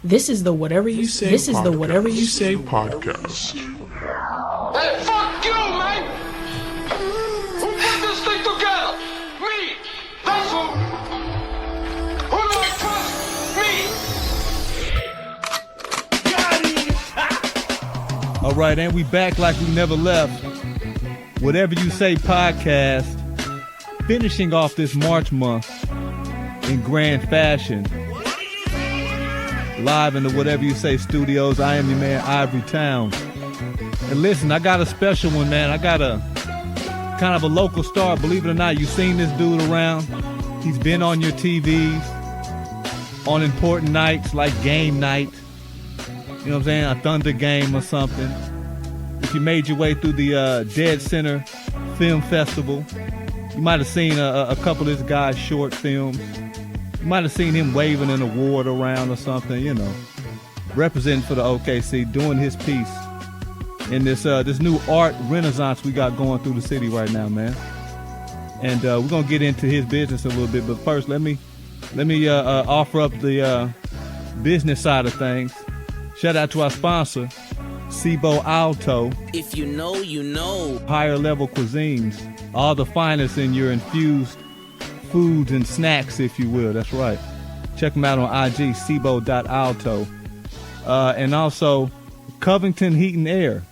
This is the Whatever You Say. This is the Whatever You Say podcast. Hey, fuck you, man! Who put this thing together? Me! That's who! Who do I trust? Me! All right, and we back like we never left. Whatever You Say podcast, finishing off this March month in grand fashion. Live in the Whatever You Say studios. I am your man, Ivory Town. And listen, I got a special one, man. I got a kind of a local star. Believe it or not, you've seen this dude around. He's been on your TVs on important nights like game night. You know what I'm saying? A Thunder game or something. If you made your way through the Dead Center Film Festival, you might have seen a couple of this guy's short films. You might have seen him waving an award around or something, you know, representing for the OKC, doing his piece in this new art renaissance we got going through the city right now, man. And we're gonna get into his business a little bit, but first let me offer up the business side of things. Shout out to our sponsor, Cibo Alto. If you know, you know. Higher level cuisines, all the finest in your infused foods and snacks, if you will. That's right. Check them out on IG, cibo.alto. And also, Covington Heat and Air.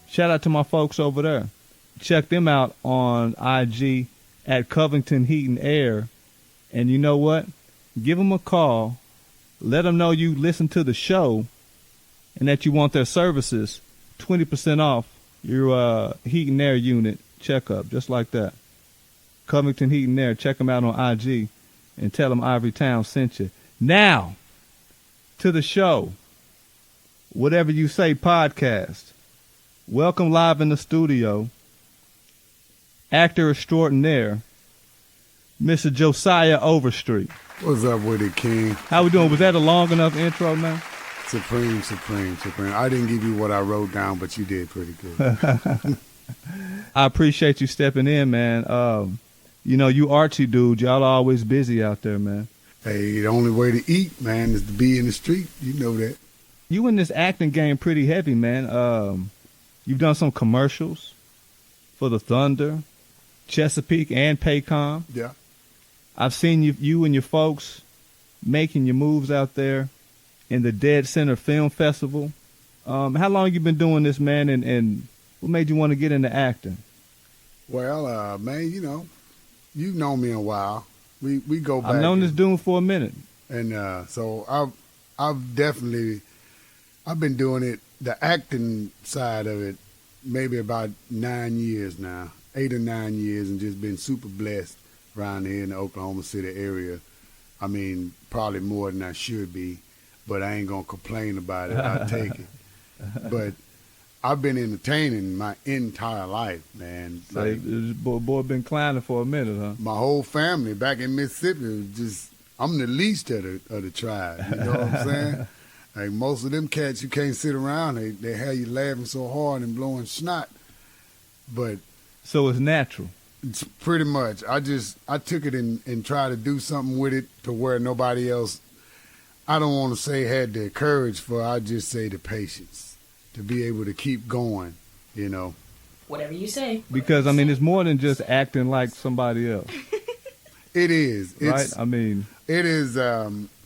Shout out to my folks over there. Check them out on IG at Covington Heat and Air. And you know what? Give them a call. Let them know you listen to the show and that you want their services. 20% off your heat and air unit checkup, just like that. Covington Heat and Air. Check them out on IG and tell them Ivory Town sent you. Now, to the show. Whatever You Say podcast. Welcome live in the studio. Actor extraordinaire, Mr. Josiah Overstreet. What's up with it, King? How we doing? Was that a long enough intro, man? Supreme. I didn't give you what I wrote down, but you did pretty good. I appreciate you stepping in, man. You know, you artsy dude. Y'all are always busy out there, man. Hey, the only way to eat, man, is to be in the street. You know that. You in this acting game pretty heavy, man. You've done some commercials for the Thunder, Chesapeake, and Paycom. Yeah. I've seen you and your folks making your moves out there in the Dead Center Film Festival. How long you been doing this, man, and what made you want to get into acting? Well, man, you've known me a while. We go back. I've known this dude for a minute. And so I've been doing it, the acting side of it, maybe about 9 years now, 8 or 9 years, and just been super blessed around here in the Oklahoma City area. I mean, probably more than I should be, but I ain't going to complain about it. I'll take it. But I've been entertaining my entire life, man. So like, boy been climbing for a minute, huh? My whole family back in Mississippi, I'm the least of the tribe. You know what I'm saying? Like most of them cats, you can't sit around. They have you laughing so hard and blowing snot. But so it's natural. It's pretty much. I took it and tried to do something with it to where nobody else, I don't want to say had the courage for, I just say the patience to be able to keep going, you know. Whatever you say. Because, I mean, it's more than just acting like somebody else. It is. Right? I mean. It is,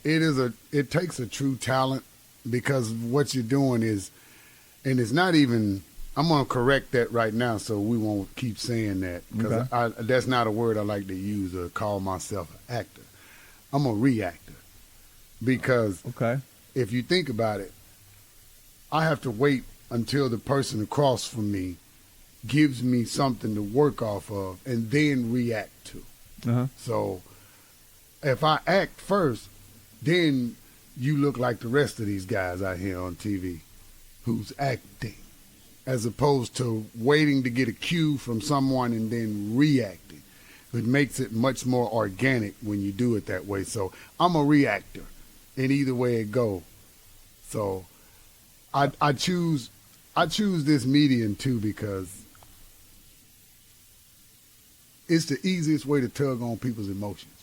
it takes a true talent because what you're doing is, and it's not even, I'm going to correct that right now so we won't keep saying that because okay. That's not a word I like to use or call myself an actor. I'm a reactor because if you think about it, I have to wait until the person across from me gives me something to work off of and then react to. Uh-huh. So if I act first, then you look like the rest of these guys out here on TV who's acting, as opposed to waiting to get a cue from someone and then reacting. It makes it much more organic when you do it that way. So I'm a reactor in either way it go. So I choose this medium too because it's the easiest way to tug on people's emotions.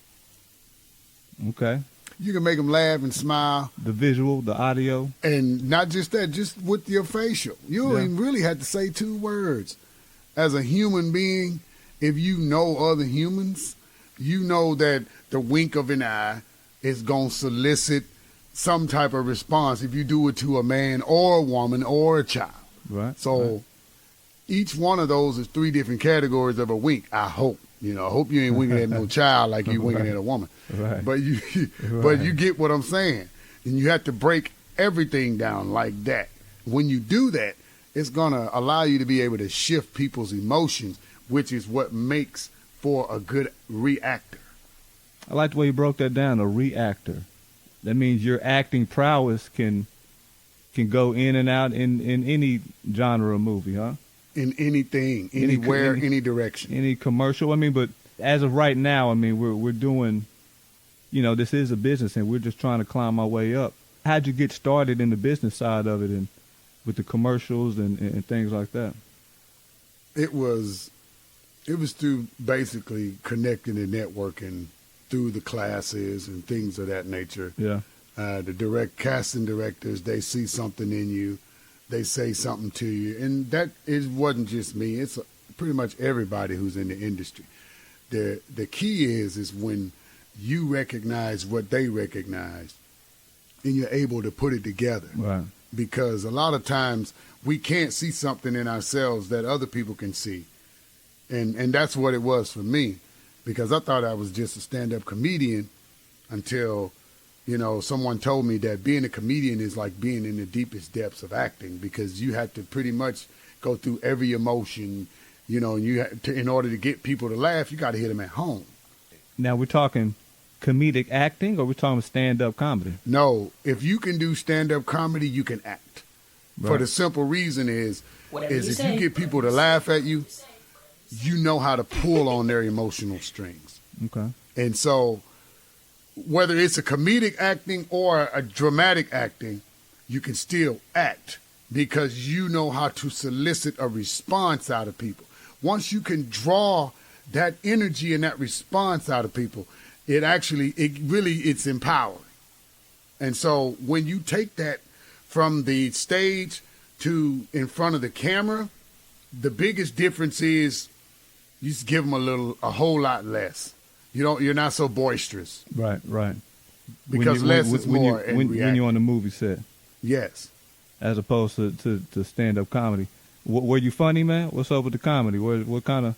Okay. You can make them laugh and smile. The visual, the audio. And not just that, just with your facial. You don't even really have to say 2 words. As a human being, if you know other humans, you know that the wink of an eye is going to solicit some type of response if you do it to a man or a woman or a child. Right. So each one of those is 3 different categories of a wink, I hope. You know, I hope you ain't winking at no child like you winking at a woman. Right. But you get what I'm saying. And you have to break everything down like that. When you do that, it's going to allow you to be able to shift people's emotions, which is what makes for a good reactor. I like the way you broke that down, a reactor. That means your acting prowess can go in and out in any genre of movie, huh? In anything, anywhere, any direction. Any commercial. I mean, but as of right now, I mean, we're doing, this is a business and we're just trying to climb our way up. How'd you get started in the business side of it and with the commercials and things like that? It was through basically connecting and networking through the classes and things of that nature. Yeah. The casting directors, they see something in you. They say something to you. And that wasn't just me. It's pretty much everybody who's in the industry. The key is when you recognize what they recognize and you're able to put it together. Right. Because a lot of times we can't see something in ourselves that other people can see. And that's what it was for me. Because I thought I was just a stand-up comedian until someone told me that being a comedian is like being in the deepest depths of acting because you have to pretty much go through every emotion, and you have to, in order to get people to laugh, you got to hit them at home. Now we're talking comedic acting or we're talking stand-up comedy? No, if you can do stand-up comedy, you can act. Right. For the simple reason is if you get people to laugh at you, you know how to pull on their emotional strings. Okay. And so whether it's a comedic acting or a dramatic acting, you can still act because you know how to solicit a response out of people. Once you can draw that energy and that response out of people, it's empowering. And so when you take that from the stage to in front of the camera, the biggest difference is you just give them a whole lot less. You're not so boisterous. Right. Because less is more. When you're on the movie set. Yes. As opposed to stand-up comedy. Were you funny, man? What's up with the comedy? What kind of,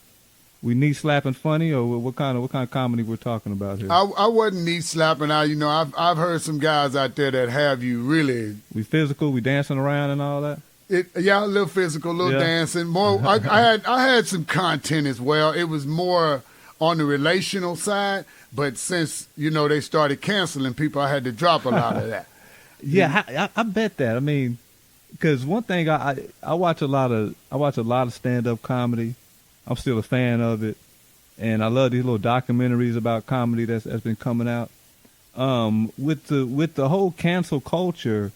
we knee slapping funny, or what kind of comedy we're talking about here? I wasn't knee slapping. I've heard some guys out there that have you really. We physical, we dancing around and all that. A little physical, a little dancing. More. I had some content as well. It was more on the relational side, but since they started canceling people, I had to drop a lot of that. Yeah, I bet that. I mean, because one thing I watch a lot of stand-up comedy. I'm still a fan of it, and I love these little documentaries about comedy that's been coming out. With the whole cancel culture,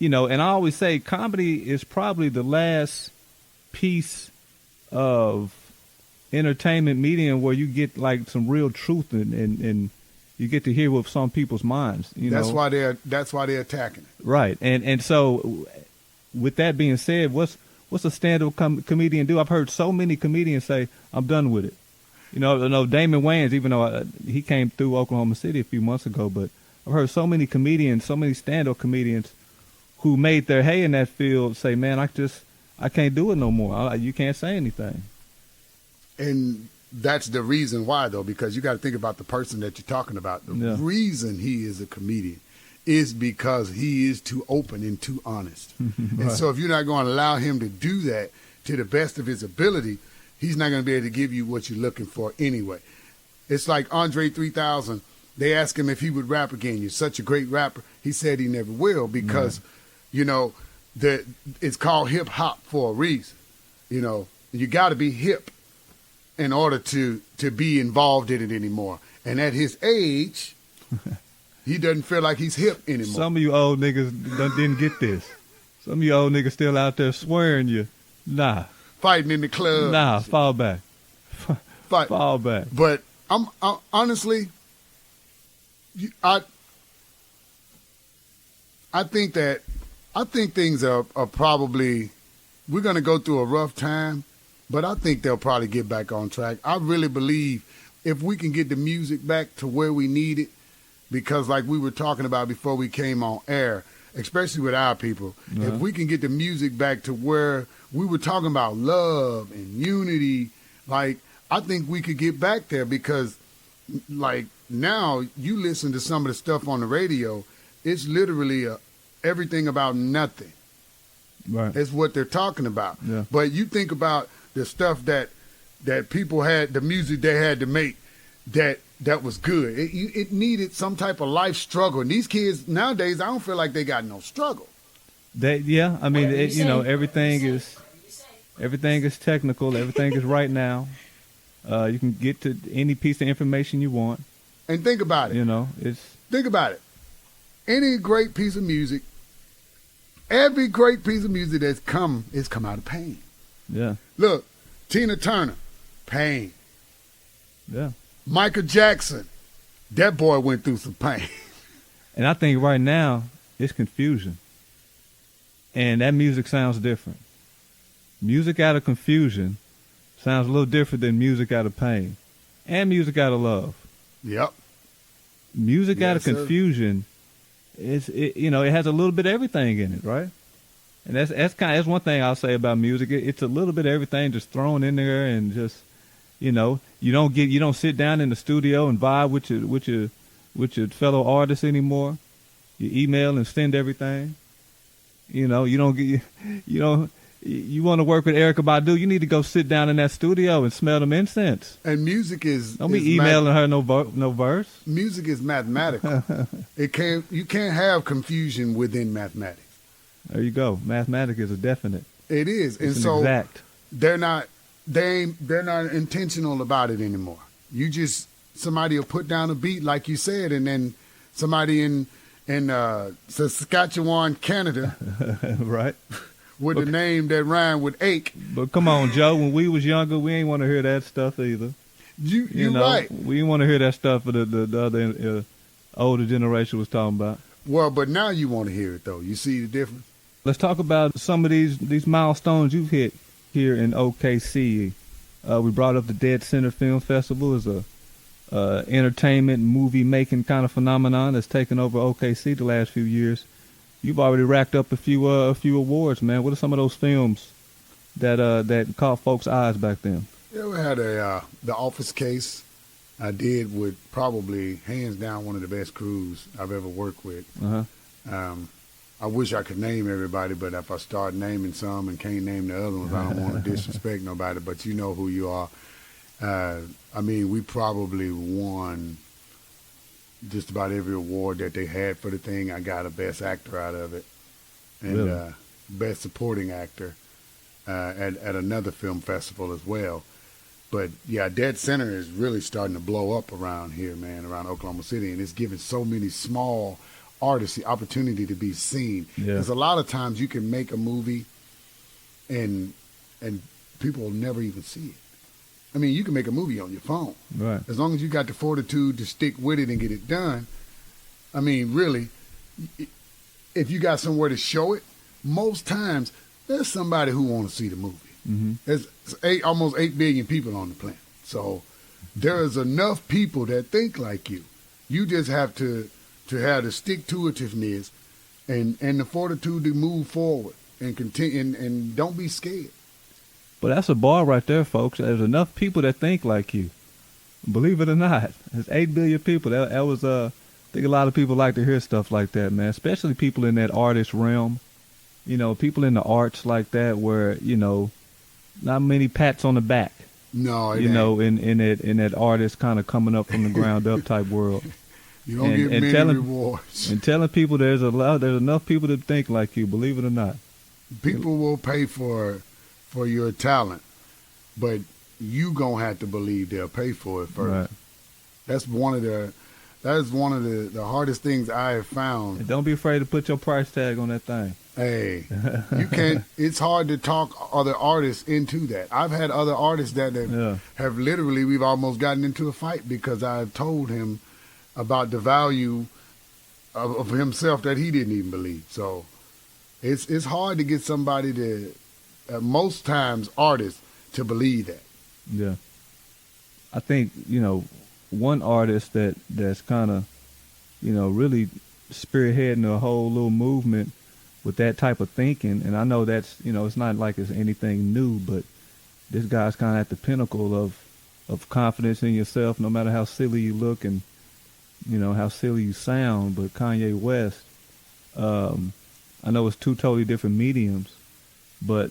and I always say comedy is probably the last piece of entertainment medium where you get like some real truth and you get to hear what's on people's minds. That's why they're attacking it. Right. And so with that being said, what's a stand-up comedian do? I've heard so many comedians say, I'm done with it. I know Damon Wayans, even though he came through Oklahoma City a few months ago, but I've heard so many comedians, so many stand-up comedians who made their hay in that field say, man, I can't do it no more. You can't say anything. And that's the reason why, though, because you got to think about the person that you're talking about. The reason he is a comedian is because he is too open and too honest. Right. And so if you're not going to allow him to do that to the best of his ability, he's not going to be able to give you what you're looking for anyway. It's like Andre 3000. They asked him if he would rap again. You're such a great rapper. He said he never will because, it's called hip hop for a reason. You got to be hip in order to be involved in it anymore. And at his age, he doesn't feel like he's hip anymore. Some of you old niggas didn't get this. Some of you old niggas still out there swearing you. Nah. Fighting in the club. Nah, fall back. Fall back. But I'm honestly, I think things are probably, we're going to go through a rough time, but I think they'll probably get back on track. I really believe if we can get the music back to where we need it, because like we were talking about before we came on air, especially with our people, if we can get the music back to where we were talking about love and unity, like I think we could get back there, because like now you listen to some of the stuff on the radio, it's literally everything about nothing. Right. It's what they're talking about. Yeah. But you think about the stuff that people had, the music they had to make that was good. It needed some type of life struggle. And these kids nowadays, I don't feel like they got no struggle. I mean, everything is technical. Everything is right now. You can get to any piece of information you want. And think about it. Think about it. Any great piece of music, every great piece of music that's come out of pain. Yeah. Look, Tina Turner, pain. Yeah. Michael Jackson, that boy went through some pain. And I think right now it's confusion. And that music sounds different. Music out of confusion sounds a little different than music out of pain. And music out of love. Yep. Music out of confusion it has a little bit of everything in it, right? And that's one thing I'll say about music. It's a little bit of everything just thrown in there, and just you don't sit down in the studio and vibe with your fellow artists anymore. You email and send everything. You want to work with Erykah Badu, you need to go sit down in that studio and smell them incense. And music is don't be emailing her no verse. Music is mathematical. You can't have confusion within mathematics. There you go. Mathematics is a definite. It is, and so exact. They're not intentional about it anymore. Somebody will put down a beat like you said, and then somebody in Saskatchewan, Canada, right, with a name that rhymed with ache. But come on, Joe, when we was younger, we ain't want to hear that stuff either. You're right. We didn't want to hear that stuff that the other older generation was talking about. Well, but now you want to hear it, though. You see the difference? Let's talk about some of these milestones you've hit here in OKC. We brought up the Dead Center Film Festival as a entertainment, movie-making kind of phenomenon that's taken over OKC the last few years. You've already racked up a few awards, man. What are some of those films that caught folks' eyes back then? Yeah, we had The Office Case. I did with probably hands down one of the best crews I've ever worked with. I wish I could name everybody, but if I start naming some and can't name the other ones, I don't want to disrespect nobody, but you know who you are. I mean, we probably won just about every award that they had for the thing. I got a Best Actor out of it, and really? Best Supporting Actor at another film festival as well. But yeah, Dead Center is really starting to blow up around here, man, around Oklahoma City, and it's giving so many small artists the opportunity to be seen. Because a lot of times you can make a movie and people will never even see it. I mean, you can make a movie on your phone. Right. As long as you got the fortitude to stick with it and get it done. I mean, really, if you got somewhere to show it, most times there's somebody who wants to see the movie. Mm-hmm. There's almost 8 billion people on the planet. So there is enough people that think like you. You just have to have the stick-to-itiveness and the fortitude to move forward and continue and don't be scared. But that's a bar right there, folks. There's enough people that think like you. Believe it or not, there's 8 billion people. That was I think a lot of people like to hear stuff like that, man. Especially people in that artist realm. People in the arts like that, where not many pats on the back. No, in that artist kind of coming up from the ground up type world. You don't get many rewards. And telling people there's enough people that think like you, believe it or not. People will pay for your talent, but you gonna have to believe they'll pay for it first. Right. That's one of the hardest things I have found. And don't be afraid to put your price tag on that thing. Hey, you can't. It's hard to talk other artists into that. I've had other artists that have literally, we've almost gotten into a fight because I've told him about the value of himself that he didn't even believe. So it's hard to get somebody to, most times artists, to believe that. Yeah. I think, one artist that's kind of, really spearheading a whole little movement with that type of thinking, and I know that's, it's not like it's anything new, but this guy's kind of at the pinnacle of confidence in yourself, no matter how silly you look and, how silly you sound. But Kanye West, I know it's two totally different mediums, but,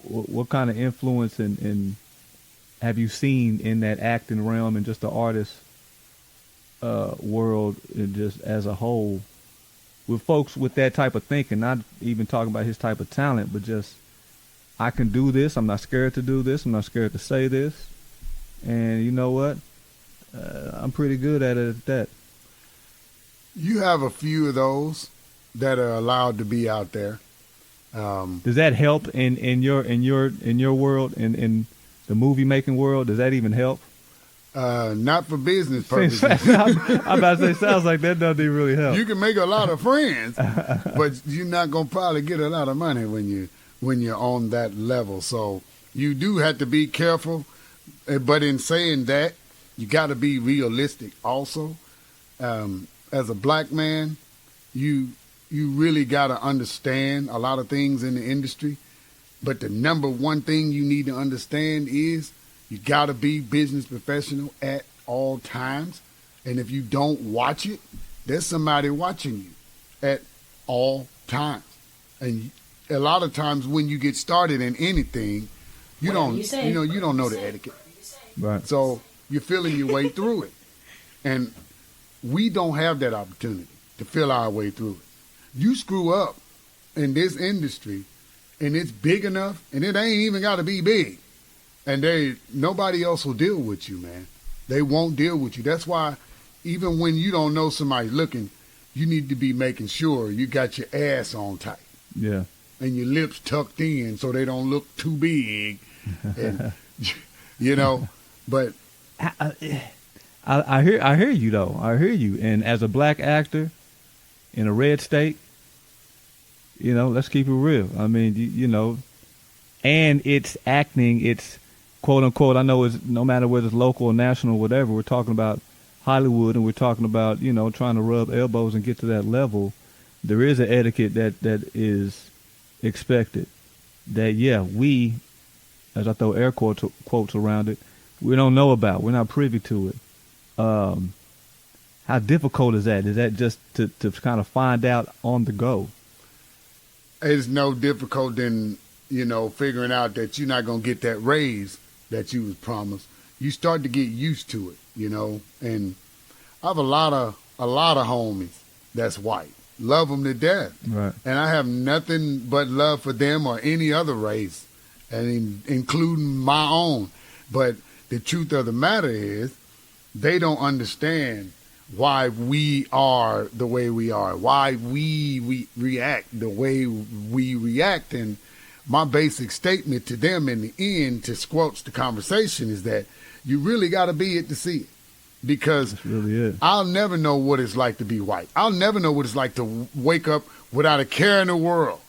what kind of influence and have you seen in that acting realm and just the artist world and just as a whole with folks with that type of thinking, not even talking about his type of talent, but just, I can do this. I'm not scared to do this. I'm not scared to say this. And you know what? I'm pretty good at it at that. You have a few of those that are allowed to be out there. Does that help in your world, in the movie making world? Does that even help? Not for business purposes. I'm about to say, sounds like that doesn't even really help. You can make a lot of friends, but you're not gonna probably get a lot of money when you're on that level. So you do have to be careful. But in saying that, you got to be realistic also. As a black man, you really got to understand a lot of things in the industry. But the number one thing you need to understand is you got to be business professional at all times. And if you don't watch it, there's somebody watching you at all times. And a lot of times when you get started in anything, you don't know the etiquette. Right. So you're feeling your way through it. And we don't have that opportunity to feel our way through it. You screw up in this industry and it's big enough, and it ain't even got to be big. And nobody else will deal with you, man. They won't deal with you. That's why even when you don't know somebody's looking, you need to be making sure you got your ass on tight. Yeah. And your lips tucked in so they don't look too big. And, but I hear you though. I hear you. And as a black actor in a red state, let's keep it real. I mean, and it's acting, it's quote unquote, I know it's no matter whether it's local or national or whatever, we're talking about Hollywood and we're talking about, trying to rub elbows and get to that level. There is an etiquette that is expected. That, we, as I throw air quotes around it, we don't know about. We're not privy to it. How difficult is that? Is that just to kind of find out on the go? It's no difficult than, figuring out that you're not going to get that raise that you was promised. You start to get used to it, and I have a lot of homies that's white. Love them to death. Right. And I have nothing but love for them or any other race, and including my own. But the truth of the matter is they don't understand why we are the way we are, why we react the way we react. And my basic statement to them in the end, to squelch the conversation, is that you really got to be it to see it. Because that's really it. I'll never know what it's like to be white. I'll never know what it's like to wake up without a care in the world,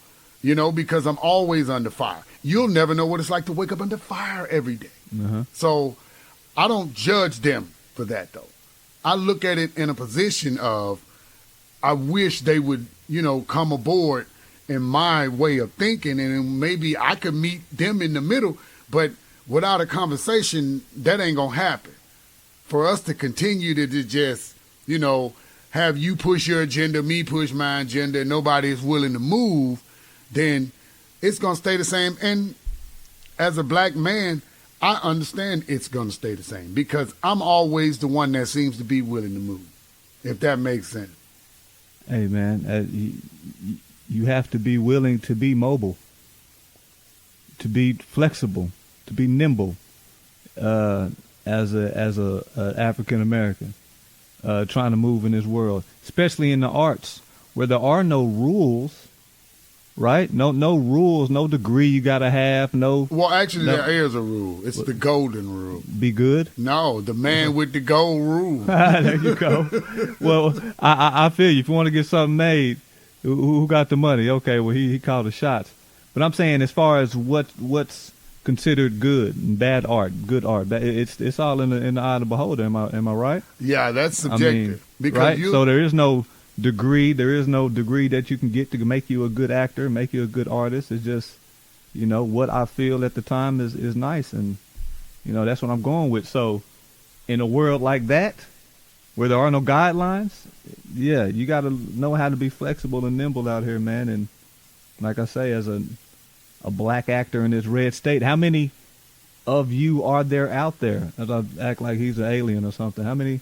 because I'm always under fire. You'll never know what it's like to wake up under fire every day. Uh-huh. So I don't judge them for that, though. I look at it in a position of, I wish they would, come aboard in my way of thinking, and maybe I could meet them in the middle. But without a conversation, that ain't going to happen. For us to continue to just, have you push your agenda, me push my agenda, and nobody is willing to move, then it's going to stay the same. And as a black man, I understand it's going to stay the same because I'm always the one that seems to be willing to move, if that makes sense. Hey, man, you have to be willing to be mobile, to be flexible, to be nimble. As a African American, trying to move in this world, especially in the arts, where there are no rules. right? No rules, no degree you gotta have, no. Well, actually, No. there is a rule. It's the golden rule. Be good. No, the man with the gold rule. There you go. Well, I feel you. If you want to get something made, who got the money? Okay, well he called the shots. But I'm saying as far as what's considered good and bad art, good art, it's all in the eye of the beholder. Am I right? Yeah, that's subjective. Because right. you, So there is no degree. There is no degree that you can get to make you a good actor, make you a good artist. It's just, what I feel at the time is nice, and that's what I'm going with. So in a world like that, where there are no guidelines, yeah, you got to know how to be flexible and nimble out here, man. And like I say, as a black actor in this red state, how many of you are there out there? As I act like he's an alien or something. How many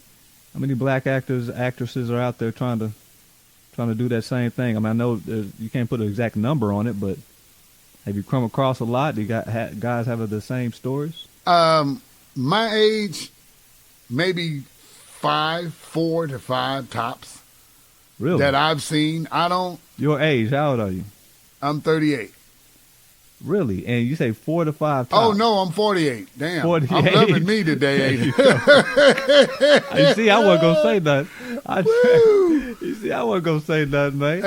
black actors, actresses are out there trying to do that same thing? I mean, I know you can't put an exact number on it, but have you come across a lot? Do you got guys have the same stories? my age, maybe 4 to 5 tops. Really? That I've seen. Your age, how old are you? I'm 38. Really? And you say 4 to 5 tops? Oh, no, I'm 48. Damn. 48. I'm loving me today, ain't it? You see, I wasn't going to say nothing. You see, I wasn't going to say nothing, man.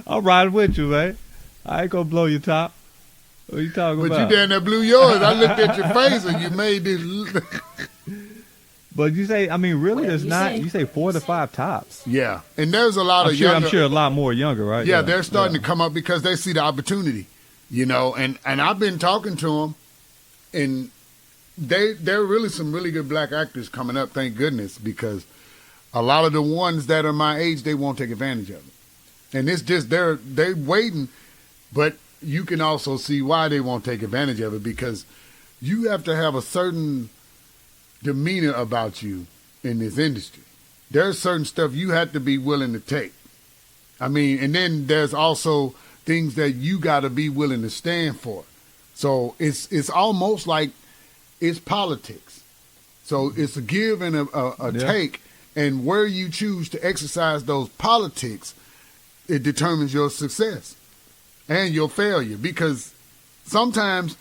I'm riding with you, man. I ain't going to blow your top. What are you talking But about? you down there blew yours. I looked at your face and you made this. But you say, I mean, really, Whatever there's you not, say. you say 4 to 5 tops. Yeah. And there's a lot of I'm sure a lot more younger, right? Yeah, they're starting to come up because they see the opportunity, and I've been talking to them, and there are really some really good black actors coming up, thank goodness, because a lot of the ones that are my age, they won't take advantage of it. And it's just, they're waiting, but you can also see why they won't take advantage of it, because you have to have a certain demeanor about you in this industry. There's certain stuff you have to be willing to take. I mean, and then there's also things that you got to be willing to stand for. So it's almost like it's politics. So it's a give and a take, and where you choose to exercise those politics, it determines your success and your failure. Because sometimes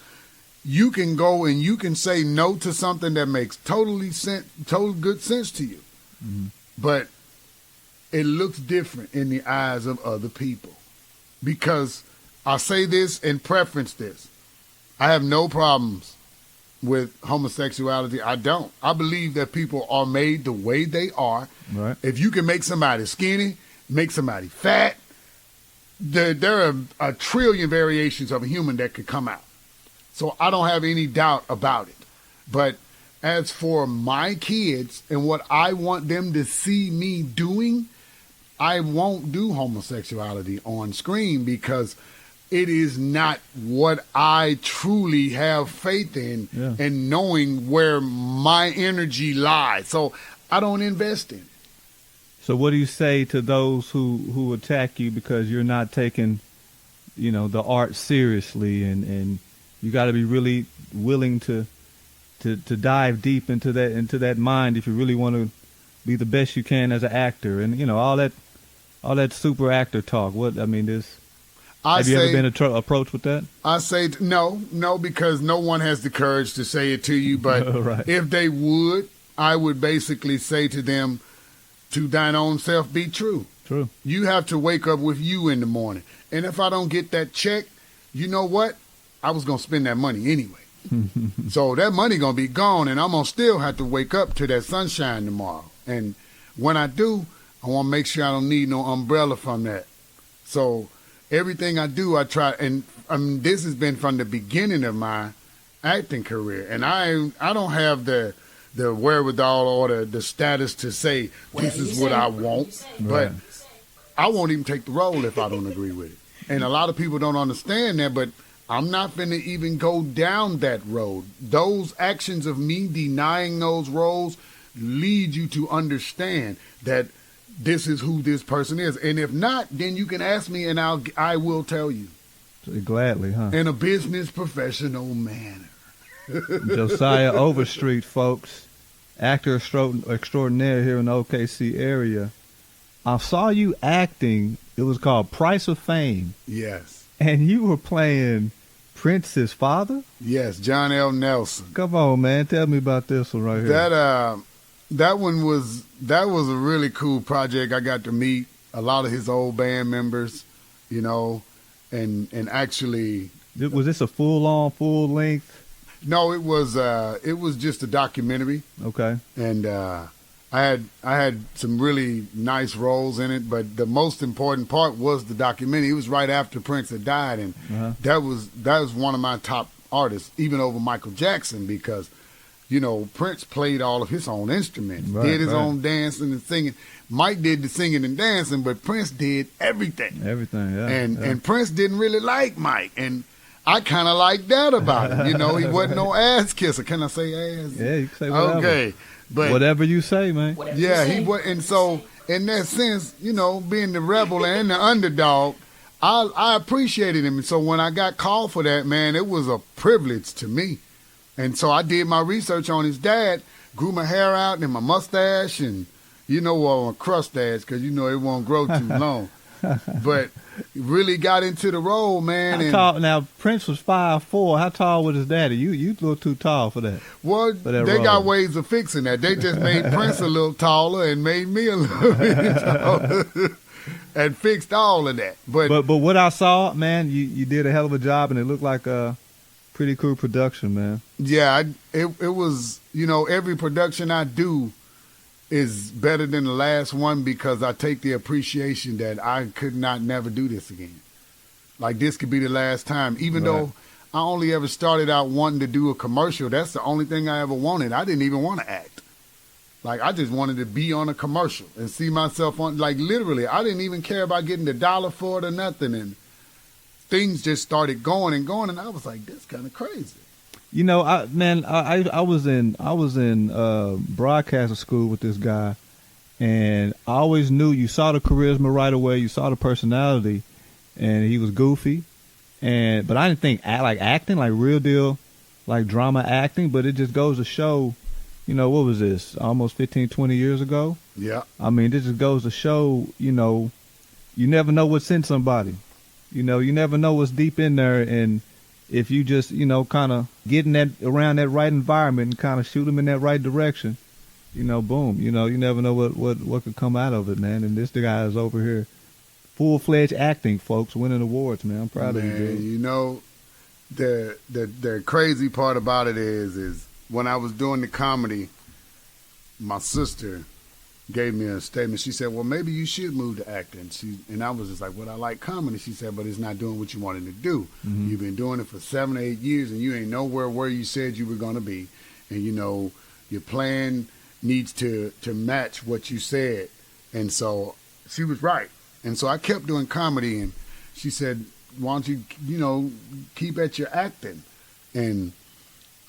you can go and you can say no to something that makes total good sense to you. Mm-hmm. But it looks different in the eyes of other people. Because I say this and preference this. I have no problems with homosexuality. I don't. I believe that people are made the way they are. Right. If you can make somebody skinny, make somebody fat, there are a trillion variations of a human that could come out. So I don't have any doubt about it. But as for my kids and what I want them to see me doing, I won't do homosexuality on screen because it is not what I truly have faith in and knowing where my energy lies. So I don't invest in it. So what do you say to those who attack you because you're not taking, the art seriously, and you got to be really willing to dive deep into that mind if you really want to be the best you can as an actor, and all that super actor talk. Have you ever been approached with that? I say no, because no one has the courage to say it to you. But right. If they would, I would basically say to them, to thine own self be true. True. You have to wake up with you in the morning. And if I don't get that check, you know what? I was going to spend that money anyway. So that money going to be gone, and I'm going to still have to wake up to that sunshine tomorrow. And when I do, I want to make sure I don't need no umbrella from that. So everything I do, I try. And this has been from the beginning of my acting career. And I don't have the wherewithal or the status to say this is what I want. But I won't even take the role if I don't agree with it. And a lot of people don't understand that, but I'm not finna even go down that road. Those actions of me denying those roles lead you to understand that this is who this person is. And if not, then you can ask me and I will tell you. Gladly, huh? In a business professional manner. Josiah Overstreet, folks, actor extraordinaire here in the OKC area. I saw you acting. It was called Price of Fame. Yes. And you were playing Prince's father? Yes, John L. Nelson. Come on, man. Tell me about this one right here. That was a really cool project. I got to meet a lot of his old band members, you know, and actually. Was this a full length? No, it was just a documentary. Okay. And I had some really nice roles in it, but the most important part was the documentary. It was right after Prince had died, and that was one of my top artists, even over Michael Jackson, because, you know, Prince played all of his own instruments, did his own dancing and singing. Mike did the singing and dancing, but Prince did everything. Everything, yeah. And Prince didn't really like Mike, and I kind of like that about him. You know, he wasn't no ass kisser. Can I say ass? Yeah, you can say whatever. Okay. But whatever you say, man. He was, and so in that sense, you know, being the rebel and the underdog, I appreciated him. And so when I got called for that, man, it was a privilege to me. And so I did my research on his dad, grew my hair out and my mustache, and you know, a crustache, because you know it won't grow too long. But really got into the role, man. How tall? Now Prince was 5'4". How tall was his daddy? You a little too tall for that. Well, they got ways of fixing that. They just made Prince a little taller and made me a little bit taller, and fixed all of that. But what I saw, man, you did a hell of a job, and it looked like a pretty cool production, man. Yeah, it was. You know, every production I do is better than the last one, because I take the appreciation that I could not never do this again. Like, this could be the last time. Even though I only ever started out wanting to do a commercial, that's the only thing I ever wanted. I didn't even want to act. Like, I just wanted to be on a commercial and see myself on, like, literally, I didn't even care about getting the dollar for it or nothing. And things just started going, and I was like, this kind of crazy. You know, I was in broadcasting school with this guy, and I always knew you saw the charisma right away, you saw the personality, and he was goofy, but I didn't think acting, like real deal, like drama acting. But it just goes to show, you know, what was this, almost 15, 20 years ago? Yeah. I mean, this just goes to show, you know, you never know what's in somebody. You know, you never know what's deep in there, and if you just, you know, kind of get in that around that right environment and kind of shoot them in that right direction, you know, boom, you know, you never know what could come out of it, man. And this guy is over here, full-fledged acting, folks, winning awards, man. I'm proud of you, dude. You know, the crazy part about it is when I was doing the comedy, my sister gave me a statement. She said, well, maybe you should move to acting. And I was just like, well, I like comedy. She said, but it's not doing what you wanted to do. Mm-hmm. You've been doing it for 7 or 8 years, and you ain't nowhere where you said you were going to be. And, you know, your plan needs to match what you said. And so she was right. And so I kept doing comedy, and she said, why don't you, you know, keep at your acting? And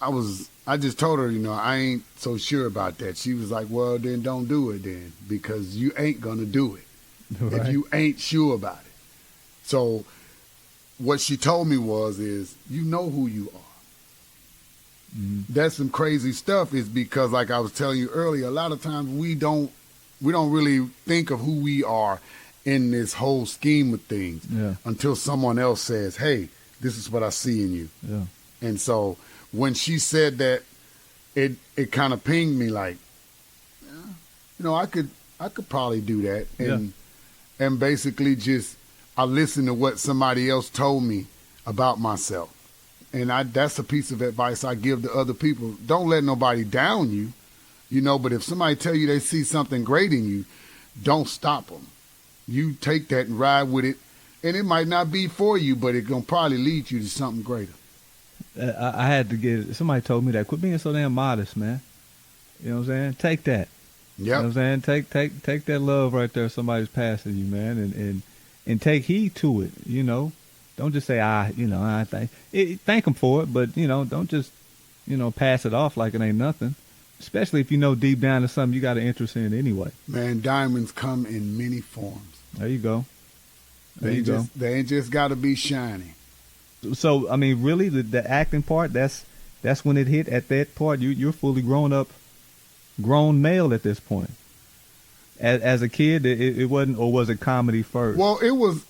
I just told her, you know, I ain't so sure about that. She was like, well, then don't do it then, because you ain't going to do it if you ain't sure about it. So what she told me is, you know who you are. Mm-hmm. That's some crazy stuff, is because, like I was telling you earlier, a lot of times we don't really think of who we are in this whole scheme of things until someone else says, hey, this is what I see in you. Yeah. And so when she said that, it kind of pinged me like, you know, I could probably do that. And basically just, I listened to what somebody else told me about myself. And that's a piece of advice I give to other people. Don't let nobody down you, you know, but if somebody tell you they see something great in you, don't stop them. You take that and ride with it. And it might not be for you, but it's going to probably lead you to something greater. I had to somebody told me that. Quit being so damn modest, man. You know what I'm saying? Take that. Yeah. You know what I'm saying? Take that love right there somebody's passing you, man, and take heed to it, you know. Don't just say, I thank them for it, but, you know, don't just, you know, pass it off like it ain't nothing. Especially if you know deep down it's something you got an interest in anyway. Man, diamonds come in many forms. There you go. They ain't just got to be shiny. So, I mean, really, the acting part, that's when it hit. At that part, you're fully grown male at this point. As a kid, it wasn't, or was it comedy first? Well, it was.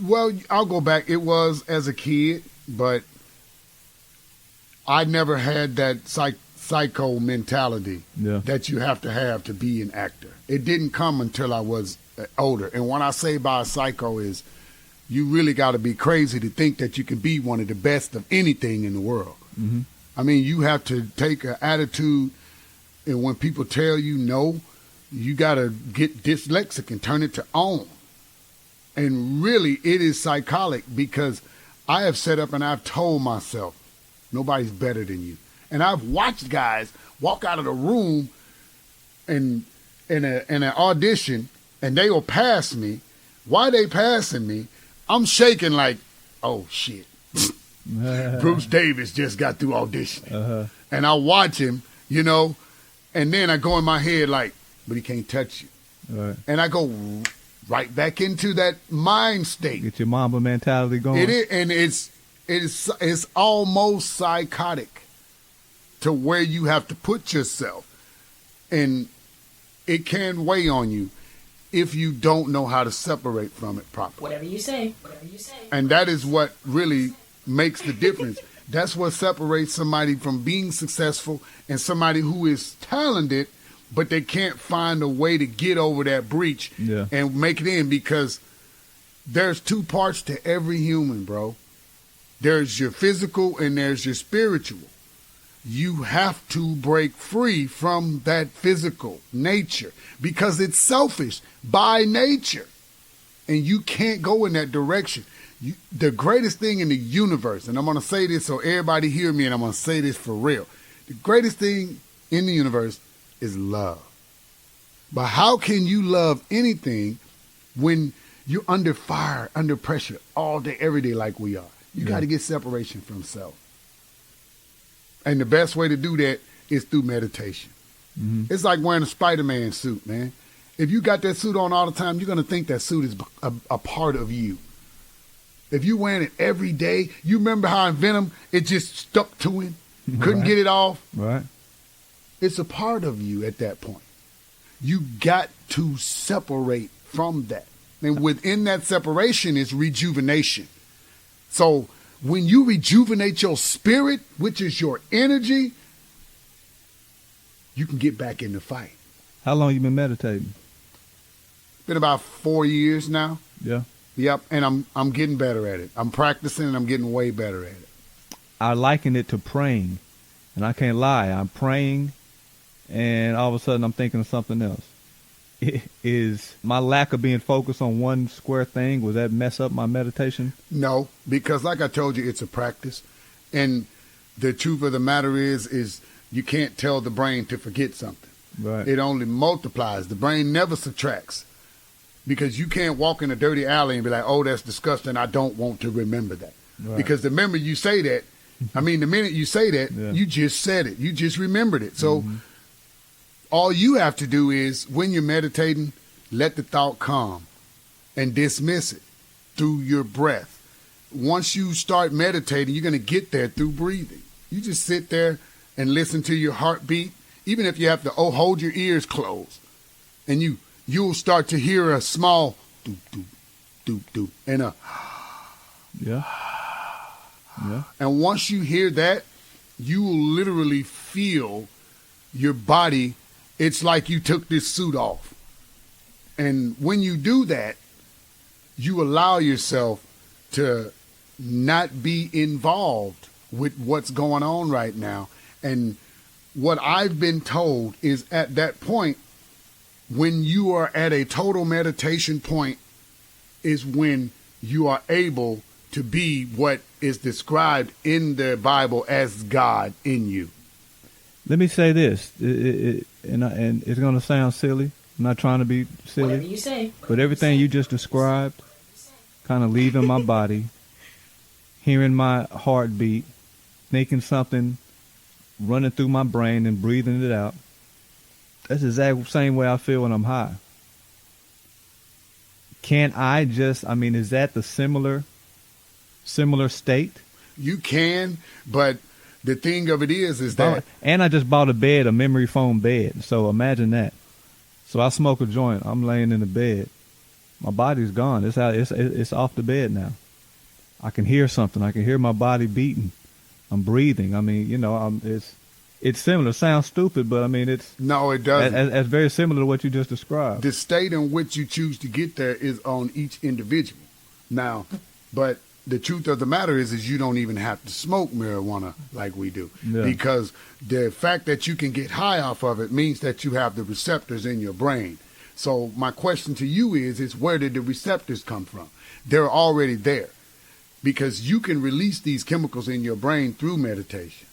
Well, I'll go back. It was as a kid, but I never had that psycho mentality that you have to be an actor. It didn't come until I was older. And when I say by a psycho is you really got to be crazy to think that you can be one of the best of anything in the world. Mm-hmm. I mean, you have to take an attitude, and when people tell you no, you got to get dyslexic and turn it to on. And really, it is psychotic because I have set up and I've told myself, nobody's better than you. And I've watched guys walk out of the room in an audition, and they will pass me. Why they passing me? I'm shaking like, oh, shit. Bruce Davis just got through auditioning. And I watch him, you know, and then I go in my head like, but he can't touch you. Right. And I go right back into that mind state. Get your Mamba mentality going. It is, and it's almost psychotic to where you have to put yourself, and it can weigh on you if you don't know how to separate from it properly. Whatever you say. Whatever you say. And that is what really makes the difference. That's what separates somebody from being successful and somebody who is talented, but they can't find a way to get over that breach and make it in, because there's two parts to every human, bro. There's your physical and there's your spiritual. You have to break free from that physical nature because it's selfish by nature. And you can't go in that direction. The greatest thing in the universe, and I'm going to say this so everybody hear me, and I'm going to say this for real. The greatest thing in the universe is love. But how can you love anything when you're under fire, under pressure all day, every day like we are? You got to get separation from self. And the best way to do that is through meditation. Mm-hmm. It's like wearing a Spider-Man suit, man. If you got that suit on all the time, you're going to think that suit is a part of you. If you're wearing it every day, you remember how in Venom, it just stuck to him, couldn't get it off? Right. It's a part of you at that point. You got to separate from that. And within that separation is rejuvenation. So when you rejuvenate your spirit, which is your energy, you can get back in the fight. How long you been meditating? Been about 4 years now. Yeah. Yep, and I'm getting better at it. I'm practicing and I'm getting way better at it. I liken it to praying, and I can't lie. I'm praying, and all of a sudden I'm thinking of something else. Is my lack of being focused on one square thing, would that mess up my meditation? No, because like I told you, it's a practice. And the truth of the matter is you can't tell the brain to forget something. Right. It only multiplies. The brain never subtracts. Because you can't walk in a dirty alley and be like, oh, that's disgusting. I don't want to remember that. Right. Because the minute you say that, the minute you say that, you just said it. You just remembered it. So all you have to do is, when you're meditating, let the thought come and dismiss it through your breath. Once you start meditating, you're going to get there through breathing. You just sit there and listen to your heartbeat, even if you have to hold your ears closed, and you'll start to hear a small doop, doop, doop, doop, and a yeah. And once you hear that, you will literally feel your body. It's like you took this suit off. And when you do that, you allow yourself to not be involved with what's going on right now. And what I've been told is at that point, when you are at a total meditation point, is when you are able to be what is described in the Bible as God in you. Let me say this, and it's going to sound silly. I'm not trying to be silly. Whatever you say. But everything you just described, kind of leaving my body, hearing my heartbeat, thinking something running through my brain and breathing it out, that's the exact same way I feel when I'm high. Can I just, is that the similar state? You can, but the thing of it is that... And I just bought a memory foam bed, so imagine that. So I smoke a joint. I'm laying in the bed. My body's gone. It's out. It's off the bed now. I can hear something. I can hear my body beating. I'm breathing. I mean, it's similar. It sounds stupid, but I mean, No, it doesn't. It's very similar to what you just described. The state in which you choose to get there is on each individual. Now, but the truth of the matter is you don't even have to smoke marijuana like we do. Yeah. Because the fact that you can get high off of it means that you have the receptors in your brain. So my question to you is where did the receptors come from? They're already there because you can release these chemicals in your brain through meditation.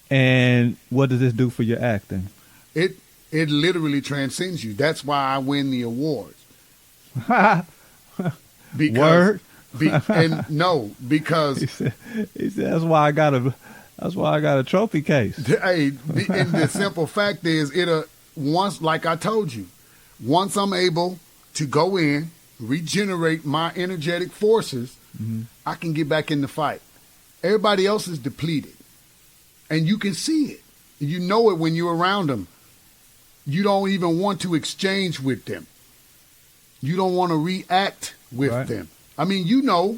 And what does this do for your acting? It literally transcends you. That's why I win the awards. Because, Word. Because he said that's why I got a trophy case. and the simple fact is, once, like I told you, once I'm able to go in, regenerate my energetic forces, I can get back in the fight. Everybody else is depleted, and you can see it. You know it when you're around them. You don't even want to exchange with them. You don't want to react with them. I mean,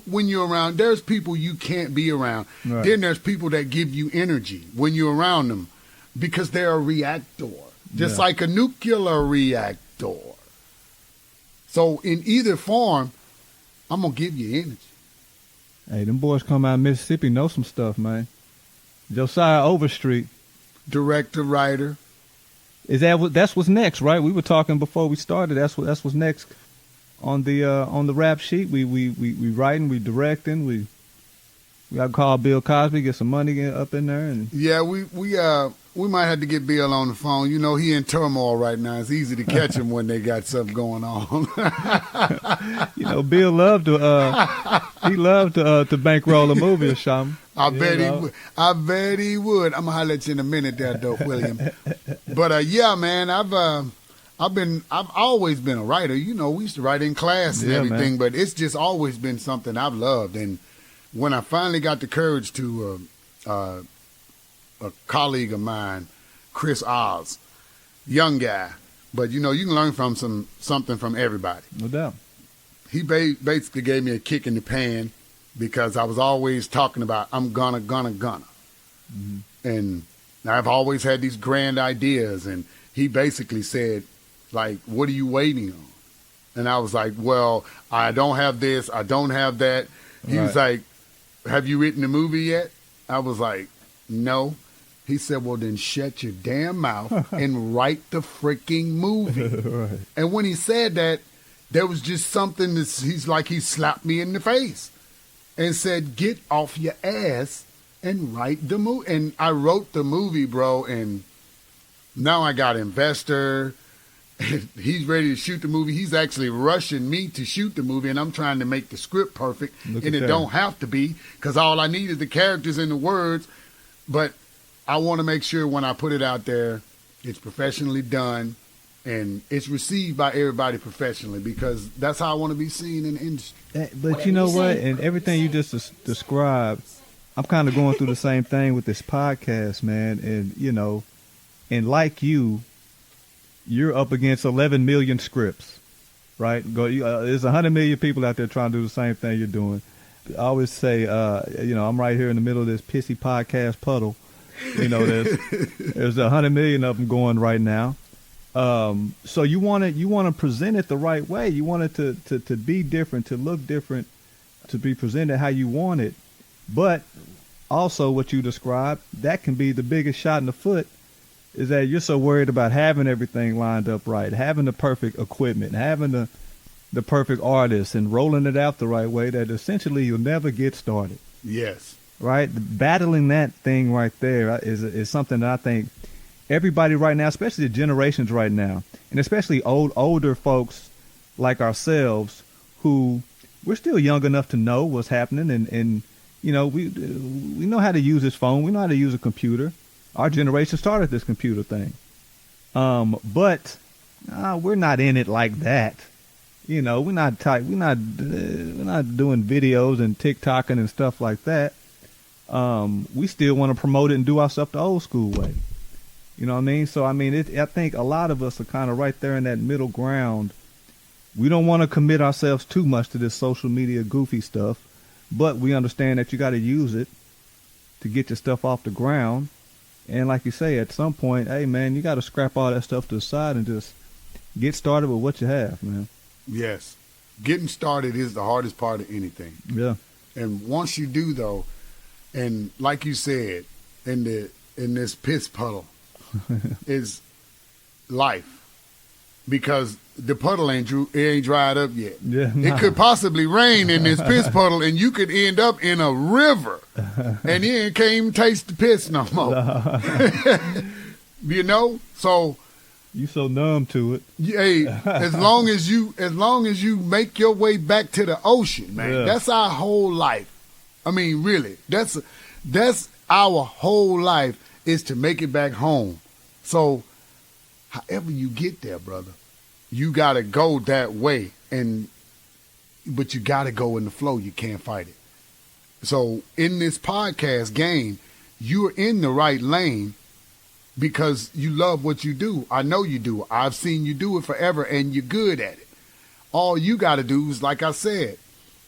when you're around, there's people you can't be around. Right. Then there's people that give you energy when you're around them because they're a reactor, just like a nuclear reactor. So in either form, I'm going to give you energy. Hey, them boys come out of Mississippi know some stuff, man. Josiah Overstreet. Director, writer. That's what's next, right? We were talking before we started. That's what's next. On the rap sheet, we writing, we directing, we got to call Bill Cosby, get some money up in there, and we might have to get Bill on the phone. He in turmoil right now. It's easy to catch him when they got something going on. Bill loved to bankroll a movie or something. I bet he would. I bet he would. I'm gonna holler at you in a minute, there, Dope William. But yeah, man, I've always been a writer. We used to write in class and everything, but it's just always been something I've loved. And when I finally got the courage to, a colleague of mine, Chris Oz, young guy, but you can learn from something from everybody. No doubt. He basically gave me a kick in the pan because I was always talking about I'm gonna. Mm-hmm. And I've always had these grand ideas, and he basically said, like, what are you waiting on? And I was like, well, I don't have this, I don't have that. He was like, have you written a movie yet? I was like, no. He said, well, then shut your damn mouth and write the freaking movie. Right. And when he said that, there was just something he slapped me in the face and said, get off your ass and write the movie. And I wrote the movie, bro, and now I got investor. He's ready to shoot the movie. He's actually rushing me to shoot the movie, and I'm trying to make the script perfect. And it don't have to be, because all I need is the characters and the words. But I want to make sure when I put it out there, it's professionally done, and it's received by everybody professionally, because that's how I want to be seen in the industry. But you know what? And everything you just described, I'm kind of going through the same thing with this podcast, man. And, and like you're up against 11 million scripts, right? There's 100 million people out there trying to do the same thing you're doing. I always say, I'm right here in the middle of this pissy podcast puddle. There's 100 million of them going right now. So you want to present it the right way. You want it to be different, to look different, to be presented how you want it. But also what you described, that can be the biggest shot in the foot, is that you're so worried about having everything lined up right, having the perfect equipment, having the perfect artist, and rolling it out the right way, that essentially you'll never get started. Yes. Right? Battling that thing right there is something that I think everybody right now, especially the generations right now, and especially older folks like ourselves, who we're still young enough to know what's happening, and we know how to use this phone, we know how to use a computer. Our generation started this computer thing. But we're not in it like that. We're not doing videos and TikToking and stuff like that. We still want to promote it and do our stuff the old school way. You know what I mean? So, I mean, I think a lot of us are kind of right there in that middle ground. We don't want to commit ourselves too much to this social media goofy stuff, but we understand that you got to use it to get your stuff off the ground. And like you say, at some point, hey, man, you got to scrap all that stuff to the side and just get started with what you have, man. Yes. Getting started is the hardest part of anything. Yeah. And once you do, though, and like you said, in this piss puddle is life. Because the puddle ain't dried up yet. Yeah, nah. It could possibly rain in this piss puddle, and you could end up in a river, and you can't even taste the piss no more. You know, so you so numb to it. Hey, as long as you make your way back to the ocean, man, Yeah. that's our whole life. I mean, really, that's our whole life is to make it back home. So, however you get there, brother, you got to go that way, but you got to go in the flow. You can't fight it. So in this podcast game, you're in the right lane because you love what you do. I know you do. I've seen you do it forever, and you're good at it. All you got to do is, like I said,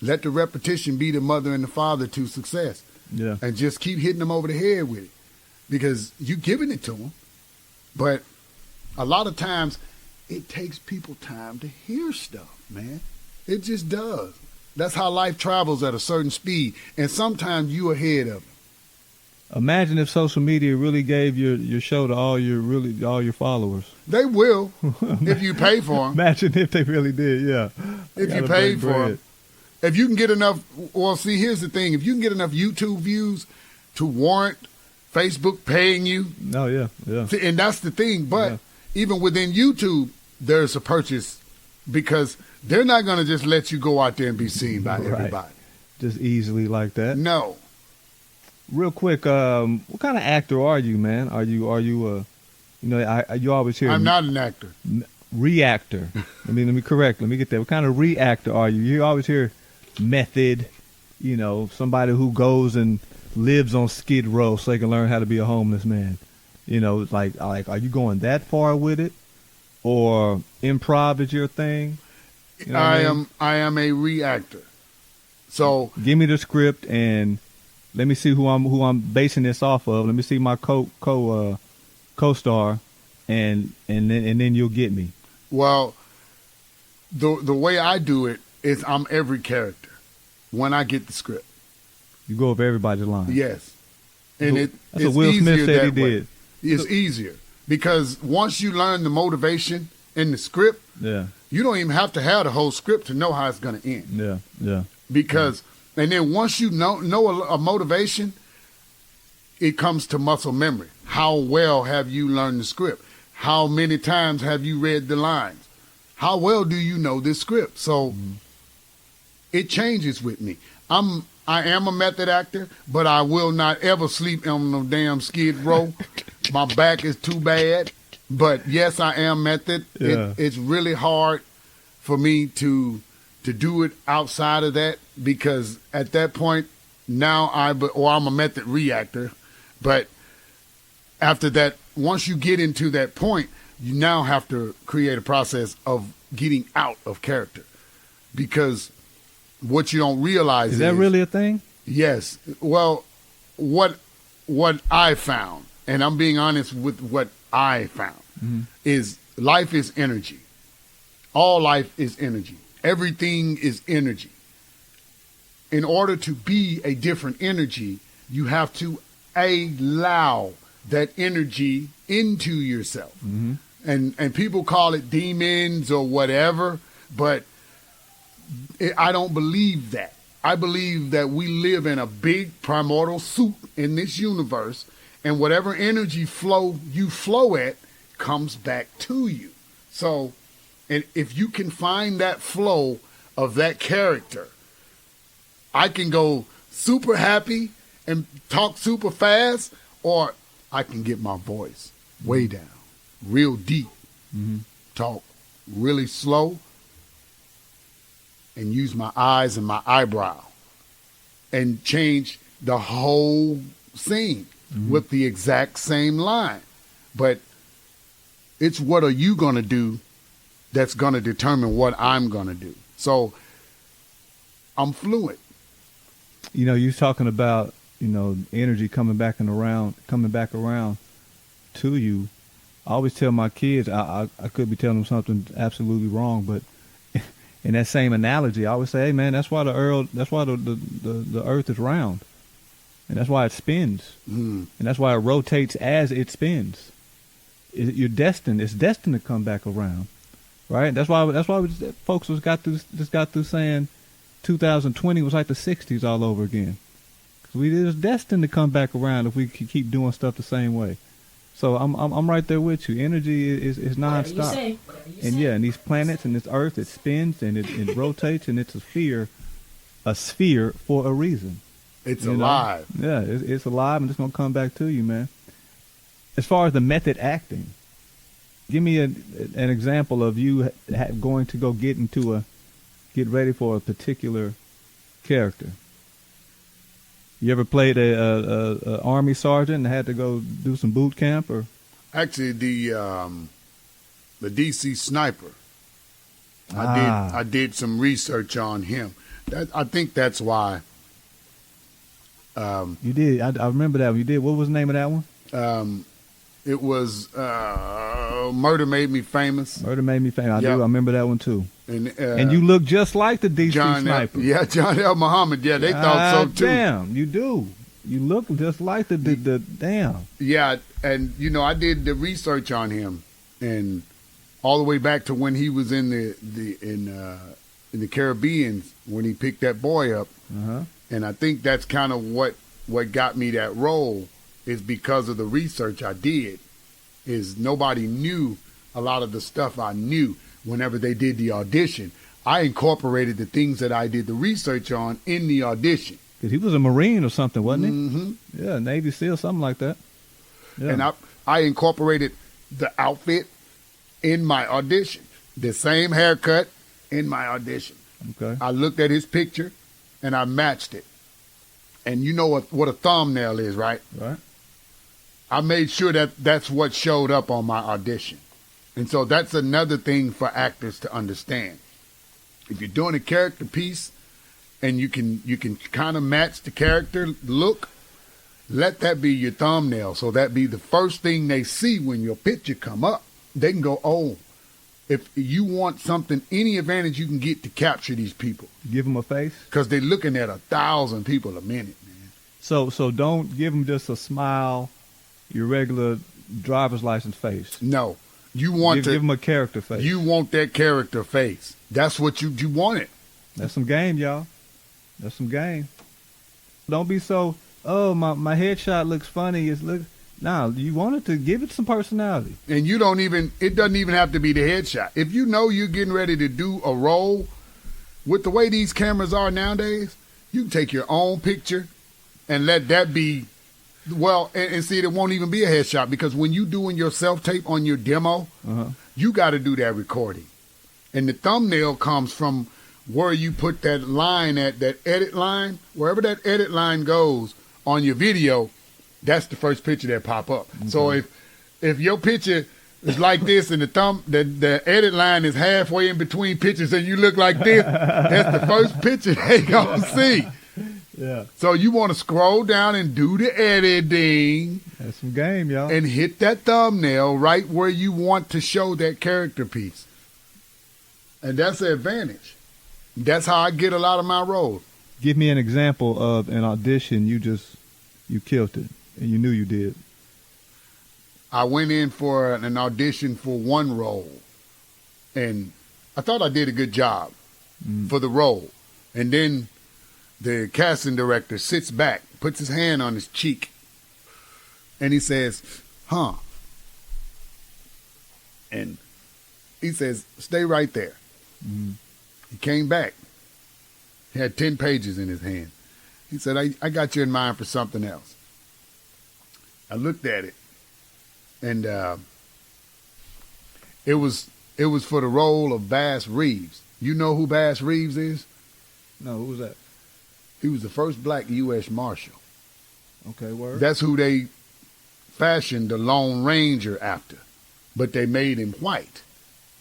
let the repetition be the mother and the father to success. Yeah. And just keep hitting them over the head with it because you're giving it to them. But a lot of times, it takes people time to hear stuff, man. It just does. That's how life travels at a certain speed, and sometimes you ahead of it. Imagine if social media really gave your show to all your followers. They will if you pay for them. Imagine if they really did, yeah. If you paid for them. If you can get enough, well, see, here's the thing. If you can get enough YouTube views to warrant Facebook paying you. Oh, yeah, yeah. See, and that's the thing. But even within YouTube, there's a purchase because they're not going to just let you go out there and be seen by everybody. Just easily like that. No. Real quick, what kind of actor are you, man? Are you you always hear I'm not an actor. Reactor. Let me correct. Let me get that. What kind of reactor are you? You always hear method, somebody who goes and lives on Skid Row so they can learn how to be a homeless man. Like are you going that far with it? Or improv is your thing? I am a reactor. So give me the script and let me see who I'm basing this off of. Let me see my co-star, and then you'll get me. Well, the way I do it is I'm every character when I get the script. You go over everybody's line. Yes, and that's it's what Will Smith easier said that he way. did. It's easier because once you learn the motivation in the script, you don't even have to have the whole script to know how it's going to end. Yeah. Because and then once you know a motivation, it comes to muscle memory. How well have you learned the script? How many times have you read the lines? How well do you know this script? So it changes with me. I am a method actor, but I will not ever sleep on no damn Skid Row. My back is too bad. But yes, I am method. Yeah. It's really hard for me to do it outside of that because at that point now I'm a method reactor. But after that, once you get into that point, you now have to create a process of getting out of character because what you don't realize is that really a thing? Yes. Well, what I found, and I'm being honest with what I found, is life is energy. All life is energy. Everything is energy. In order to be a different energy, you have to allow that energy into yourself. And people call it demons or whatever, but I don't believe that. I believe that we live in a big primordial soup in this universe, and whatever energy flow you flow at comes back to you. So, and if you can find that flow of that character, I can go super happy and talk super fast, or I can get my voice way down, real deep, talk really slow, and use my eyes and my eyebrow and change the whole scene with the exact same line. but it's what are you going to do that's going to determine what I'm going to do. So I'm fluid. You know, you're talking about, energy coming back around to you. I always tell my kids, I could be telling them something absolutely wrong, but in that same analogy, I always say, hey man, that's why the earth is round. And that's why it spins. And that's why it rotates as it spins. You're destined. It's destined to come back around, right? That's why folks just got through saying 2020 was like the 60s all over again. Because we was destined to come back around if we could keep doing stuff the same way. So I'm right there with you. Energy is nonstop. Whatever you And say. yeah, and these planets and this Earth, it spins and it rotates, and it's a sphere for a reason. It's You know? alive. Yeah, it's alive, and it's gonna come back to you, man. As far as the method acting, give me an example of you going to go get ready for a particular character. You ever played a army sergeant and had to go do some boot camp, or? Actually, the DC sniper. I did some research on him. I think that's why. You did. I remember that one. You did. What was the name of that one? It was Murder Made Me Famous. Murder Made Me Famous. I Yep. do. I remember that one too. And you look just like the DC sniper. John L. Muhammad. Yeah, they thought so too. Damn, you do. You look just like the damn. Yeah, and I did the research on him, and all the way back to when he was in the Caribbean when he picked that boy up. And I think that's kind of what got me that role, is because of the research I did. Is nobody knew a lot of the stuff I knew. Whenever they did the audition, I incorporated the things that I did the research on in the audition. Because he was a Marine or something, wasn't he? Mm-hmm. Yeah, Navy SEAL, something like that. Yeah. And I incorporated the outfit in my audition. The same haircut in my audition. Okay. I looked at his picture and I matched it. And you know what a thumbnail is, right? Right. I made sure that that's what showed up on my audition. And so that's another thing for actors to understand. If you're doing a character piece and you can kind of match the character look, let that be your thumbnail. So that be the first thing they see when your picture come up. They can go, oh, if you want something, any advantage you can get to capture these people. Give them a face? Because they're looking at 1,000 people a minute, man. So don't give them just a smile, your regular driver's license face. No. You want give them a character face. You want that character face. That's what you want it. That's some game, y'all. That's some game. Don't be so, my headshot looks funny. No, you want it to give it some personality. And it doesn't even have to be the headshot. If you know you're getting ready to do a role, with the way these cameras are nowadays, you can take your own picture and let that be. Well, and see, it won't even be a headshot, because when you doing your self-tape on your demo, you got to do that recording. And the thumbnail comes from where you put that line at, that edit line. Wherever that edit line goes on your video, that's the first picture that pop up. Okay. So if your picture is like this and the edit line is halfway in between pictures and you look like this, that's the first picture they going to see. Yeah. So you want to scroll down and do the editing. That's some game, y'all. And hit that thumbnail right where you want to show that character piece. And that's the advantage. That's how I get a lot of my roles. Give me an example of an audition you killed it and you knew you did. I went in for an audition for one role, and I thought I did a good job for the role. And then the casting director sits back, puts his hand on his cheek, and he says, huh. And he says, stay right there. He came back. He had 10 pages in his hand. He said, I got you in mind for something else. I looked at it, and it was for the role of Bass Reeves. You know who Bass Reeves is? No, who was that? He was the first black U.S. Marshal. Okay, word. That's who they fashioned the Lone Ranger after, but they made him white.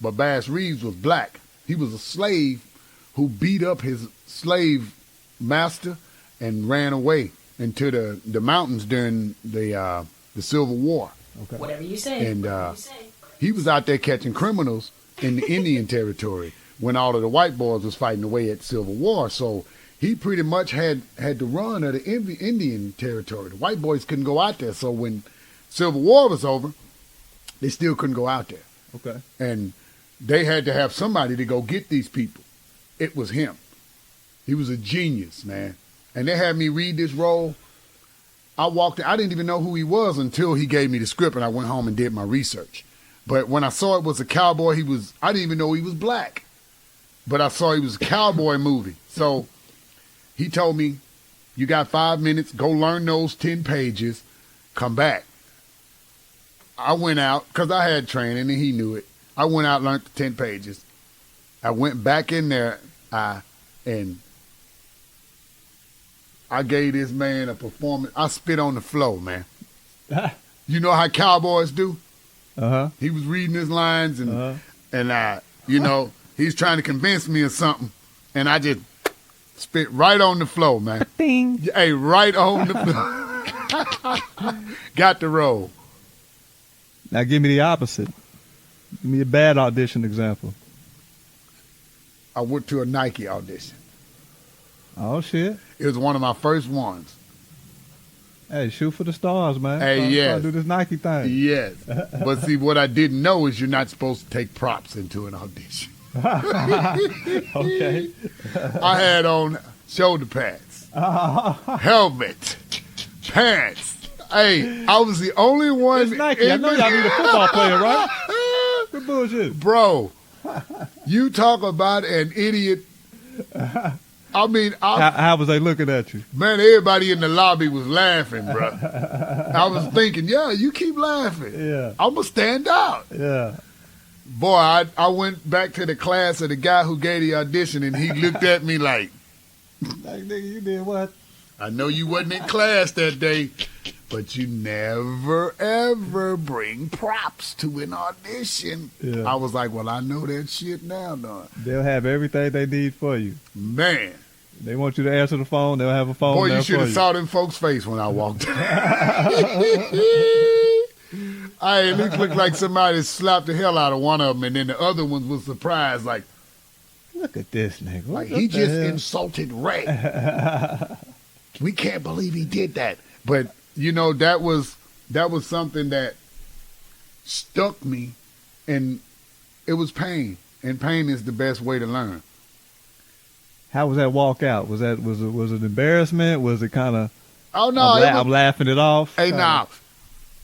But Bass Reeves was black. He was a slave who beat up his slave master and ran away into the mountains during the Civil War. Okay. Whatever you say. And Whatever you say. he was out there catching criminals in the Indian territory when all of the white boys was fighting away at Civil War. So he pretty much had the run of the Indian territory. The white boys couldn't go out there. So when Civil War was over, they still couldn't go out there. Okay. And they had to have somebody to go get these people. It was him. He was a genius, man. And they had me read this role. I walked in. I didn't even know who he was until he gave me the script, and I went home and did my research. But when I saw it was a cowboy, I didn't even know he was black. But I saw he was a cowboy movie. So he told me, you got 5 minutes, go learn those 10 pages, come back. I went out, because I had training, and he knew it. I went out, learned the 10 pages. I went back in there, and I gave this man a performance. I spit on the floor, man. You know how cowboys do? Uh-huh. He was reading his lines, and he's trying to convince me of something, and I just spit right on the floor, man. Ding. Hey, right on the floor. Got the role. Now give me the opposite. Give me a bad audition example. I went to a Nike audition. Oh, shit. It was one of my first ones. Hey, shoot for the stars, man. Hey, yes. Do this Nike thing. Yes. But see, what I didn't know is you're not supposed to take props into an audition. Okay. I had on shoulder pads, helmet, pants. Hey, I was the only one. It's Nike. I know y'all need a football player, right? Good bullshit. Bro, you talk about an idiot. I mean, How was they looking at you? man, everybody in the lobby was laughing, bro. I was thinking, yeah, you keep laughing. Yeah. I'm going to stand out. Yeah. Boy, I went back to the class of the guy who gave the audition, and he looked at me like, Like, nigga, you did what? I know you wasn't in class that day, but you never, ever bring props to an audition. Yeah. I was like, well, I know that shit now, dog. They'll have everything they need for you. Man. They want you to answer the phone. They'll have a phone Boy, there you should for have you. saw them folks' face when I walked in. It looked like somebody slapped the hell out of one of them, and then the other ones was surprised, like Look at this nigga. like What he the just hell? insulted Ray. We can't believe he did that. But that was something that stuck me, and it was pain. And pain is the best way to learn. How was that walk out? Was it embarrassment? Was it kind of? Oh no, I'm laughing it off. Hey, now,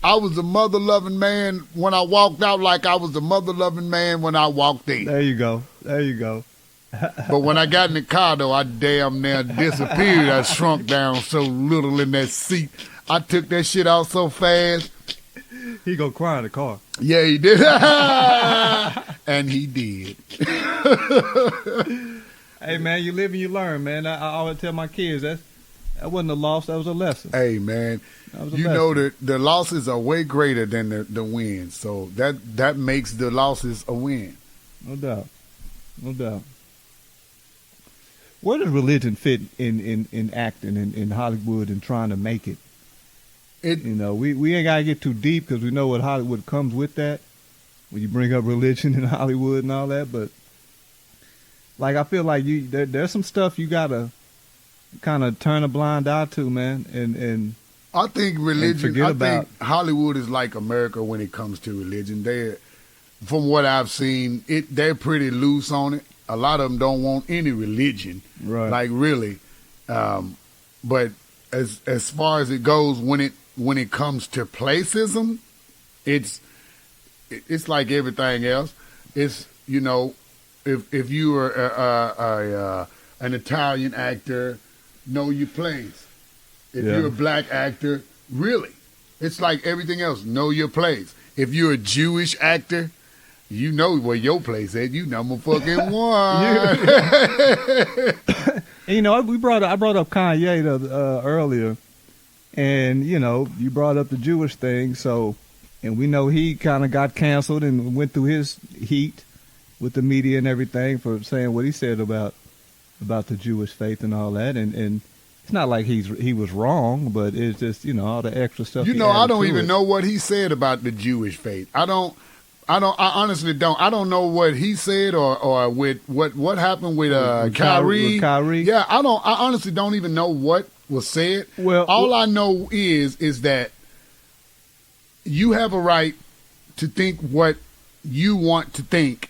I was a mother-loving man when I walked out, like I was a mother-loving man when I walked in. There you go. There you go. But when I got in the car, though, I damn near disappeared. I shrunk down so little in that seat. I took that shit out so fast. He gonna cry in the car. Yeah, he did. And he did. Hey man, you live and you learn, man. I always tell my kids that wasn't a loss, that was a lesson. Hey, man, That was a you lesson. know that the losses are way greater than the wins. So that makes the losses a win. No doubt. No doubt. Where does religion fit in acting in Hollywood and trying to make it? We ain't gotta get too deep because we know what Hollywood comes with that. When you bring up religion in Hollywood and all that, but like I feel like there's some stuff you gotta kind of turn a blind eye to, man, and I think religion. forget I about- think Hollywood is like America when it comes to religion. From what I've seen, they're pretty loose on it. A lot of them don't want any religion, right. like really. But as far as it goes, when it comes to placism, it's like everything else. It's if you are an Italian actor, know your place. If Yeah. you're a black actor, really, it's like everything else. Know your place. If you're a Jewish actor, you know where your place at. You number fucking one. And, I brought up Kanye earlier, And, you brought up the Jewish thing, and we know he kind of got canceled and went through his heat with the media and everything for saying what he said about the Jewish faith and all that. And it's not like he was wrong, but it's just, all the extra stuff. I don't even know what he said about the Jewish faith. I honestly don't. I don't know what he said or with what happened with Kyrie. With Kyrie. Yeah, I honestly don't even know what was said. Well, all I know is that you have a right to think what you want to think.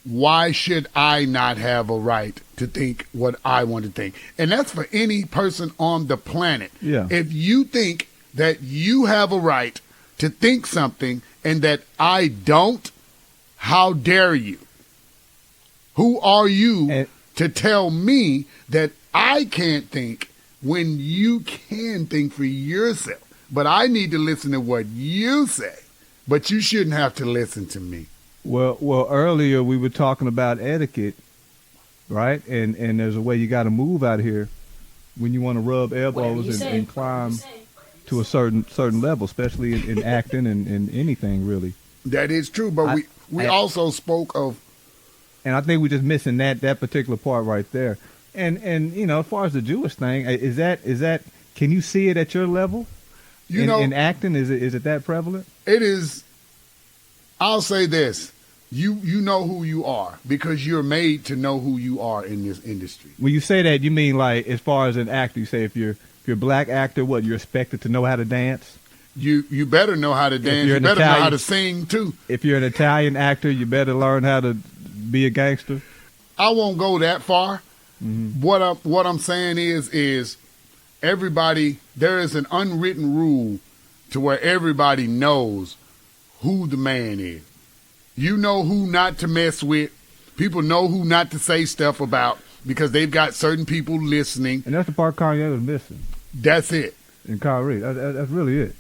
Why should I not have a right to think what I want to think? And that's for any person on the planet. Yeah. If you think that you have a right to think something and that I don't, how dare you? Who are you to tell me that I can't think when you can think for yourself? But I need to listen to what you say, but you shouldn't have to listen to me. Well, earlier we were talking about etiquette, right? And there's a way you got to move out here when you want to rub elbows and climb to a certain level, especially in acting and anything really. That is true, but we also spoke of, and I think we're just missing that particular part right there. And as far as the Jewish thing, is that can you see it at your level? In acting, is it that prevalent? It is. I'll say this. You know who you are because you're made to know who you are in this industry. When you say that, you mean like as far as an actor, you say if you're a black actor, what, you're expected to know how to dance? You better know how to dance. You better know how to sing too. If you're an Italian actor, you better learn how to be a gangster. I won't go that far. Mm-hmm. What I'm saying is everybody, there is an unwritten rule to where everybody knows who the man is. You know who not to mess with. People know who not to say stuff about because they've got certain people listening. And that's the part Kanye was missing. That's it. And Kyrie, that's really it.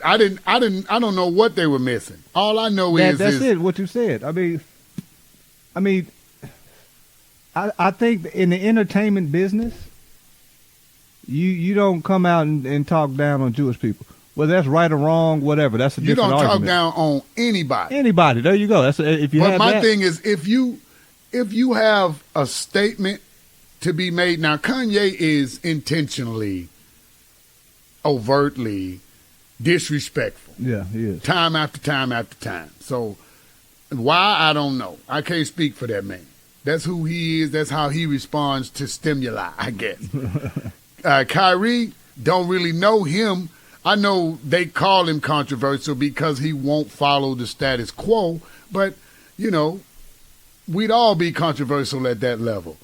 I don't know what they were missing. All I know is that's it. What you said. I mean, I think in the entertainment business, you don't come out and talk down on Jewish people. Whether that's right or wrong, whatever. That's a different argument. You don't talk down on anybody. Anybody. There you go. That's if you. But my thing is, if you have a statement to be made, now Kanye is intentionally, overtly disrespectful. Yeah, he is. Time after time after time. So why, I don't know. I can't speak for that man. That's who he is. That's how he responds to stimuli, I guess. Kyrie, don't really know him. I know they call him controversial because he won't follow the status quo, but, we'd all be controversial at that level.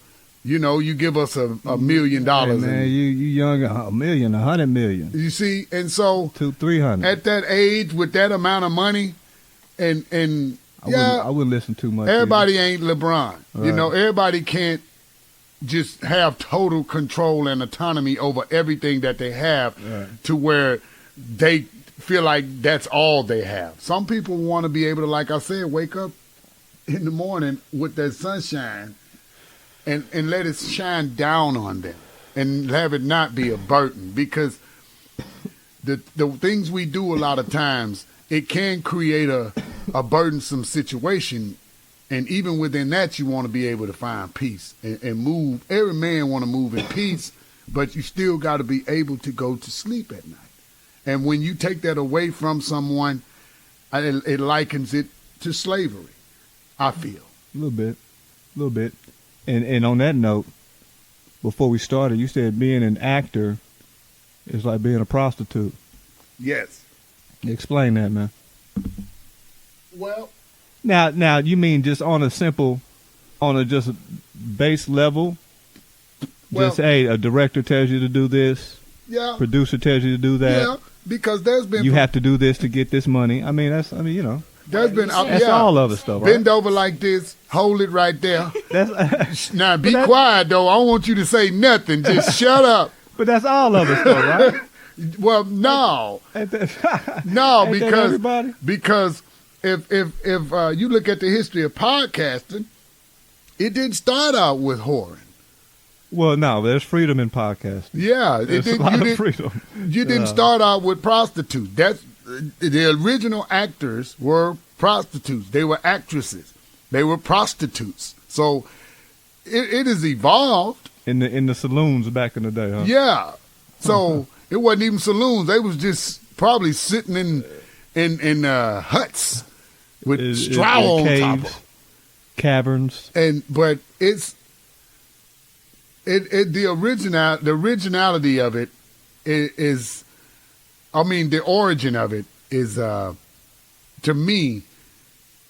You give us $1 million. Hey man, you young, $1 million, $100 million. You see, and so 200-300 at that age with that amount of money, and I wouldn't listen too much. Everybody ain't LeBron. Right. Everybody can't just have total control and autonomy over everything that they have to where they feel like that's all they have. Some people want to be able to, like I said, wake up in the morning with that sunshine and let it shine down on them and have it not be a burden, because the things we do a lot of times, it can create a burdensome situation. And even within that, you want to be able to find peace and move. Every man want to move in peace, but you still got to be able to go to sleep at night. And when you take that away from someone, it likens it to slavery, I feel. A little bit. And on that note, before we started, you said being an actor is like being a prostitute. Yes. Explain that, man. Well, Now, you mean just on a just base level? Just, hey, a director tells you to do this. Yeah. Producer tells you to do that. Yeah, because there's been... You have to do this to get this money. There's been... That's all other stuff, right? Bend over like this. Hold it right there. Now, be quiet, though. I don't want you to say nothing. Just shut up. But that's all other stuff, right? Well, no. No, because if you look at the history of podcasting, it didn't start out with whoring. Well, no, there's freedom in podcasting. Yeah, There's a lot of freedom. You didn't start out with prostitutes. That's the original actors were prostitutes. They were actresses. They were prostitutes. So it has evolved. In the saloons back in the day, huh? Yeah. So it wasn't even saloons. They was just probably sitting in huts with straw on caves, top of them. Caverns. But it's the originality of it is, I mean, the origin of it is to me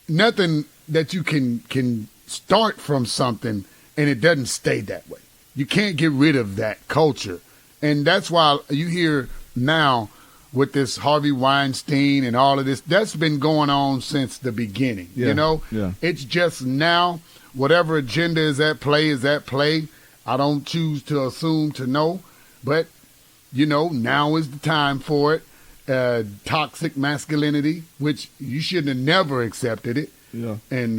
nothing that you can start from something and it doesn't stay that way. You can't get rid of that culture. And that's why you hear now with this Harvey Weinstein and all of this, that's been going on since the beginning. Yeah, you know? yeah. It's just now, whatever agenda is at play is at play. I don't choose to assume to know, but, you know, now is the time for it. Toxic masculinity, which you shouldn't have never accepted it. Yeah. And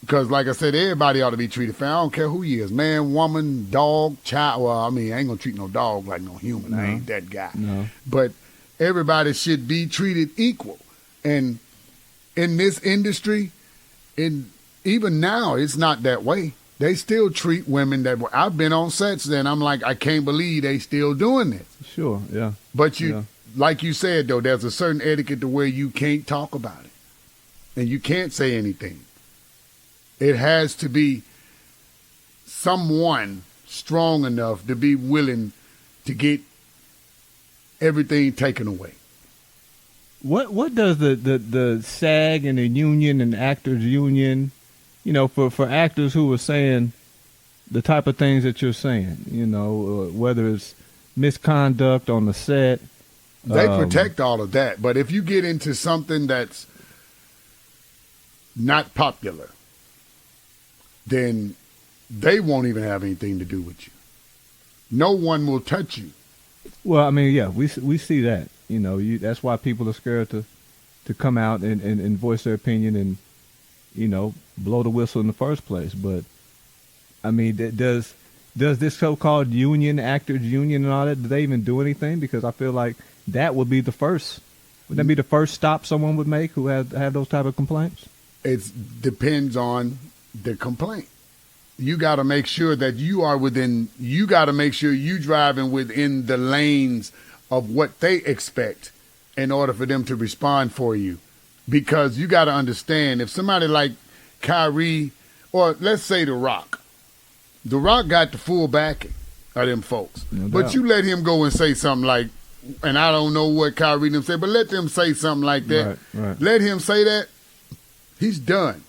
because, like I said, everybody ought to be treated fair. I don't care who he is, man, woman, dog, child. Well, I mean, I ain't going to treat no dog like no human. No. I ain't that guy. No. But everybody should be treated equal. And in this industry, even now, it's not that way. They still treat women that way. I've been on sets and I'm like, I can't believe they still doing this. Sure, yeah. But like you said, though, there's a certain etiquette to where you can't talk about it. And you can't say anything. It has to be someone strong enough to be willing to get everything taken away. What does the SAG and the union and actors union, you know, for actors who are saying the type of things that you're saying, you know, whether it's misconduct on the set. They protect all of that. But if you get into something that's not popular, then they won't even have anything to do with you. No one will touch you. Well, I mean, yeah, we see that. You know, that's why people are scared to come out and voice their opinion and, you know, blow the whistle in the first place. But, I mean, does this so-called union, actors union and all that, do they even do anything? Because I feel like that would be the first. Would that be the first stop someone would make who have those type of complaints? It depends on the complaint. You got to make sure that you got to make sure you driving within the lanes of what they expect in order for them to respond for you. Because you got to understand, if somebody like Kyrie, or let's say The Rock got the full backing of them folks. No but doubt. You let him go and say something like, and I don't know what Kyrie them say, but let them say something like that. Right. Let him say that, he's done.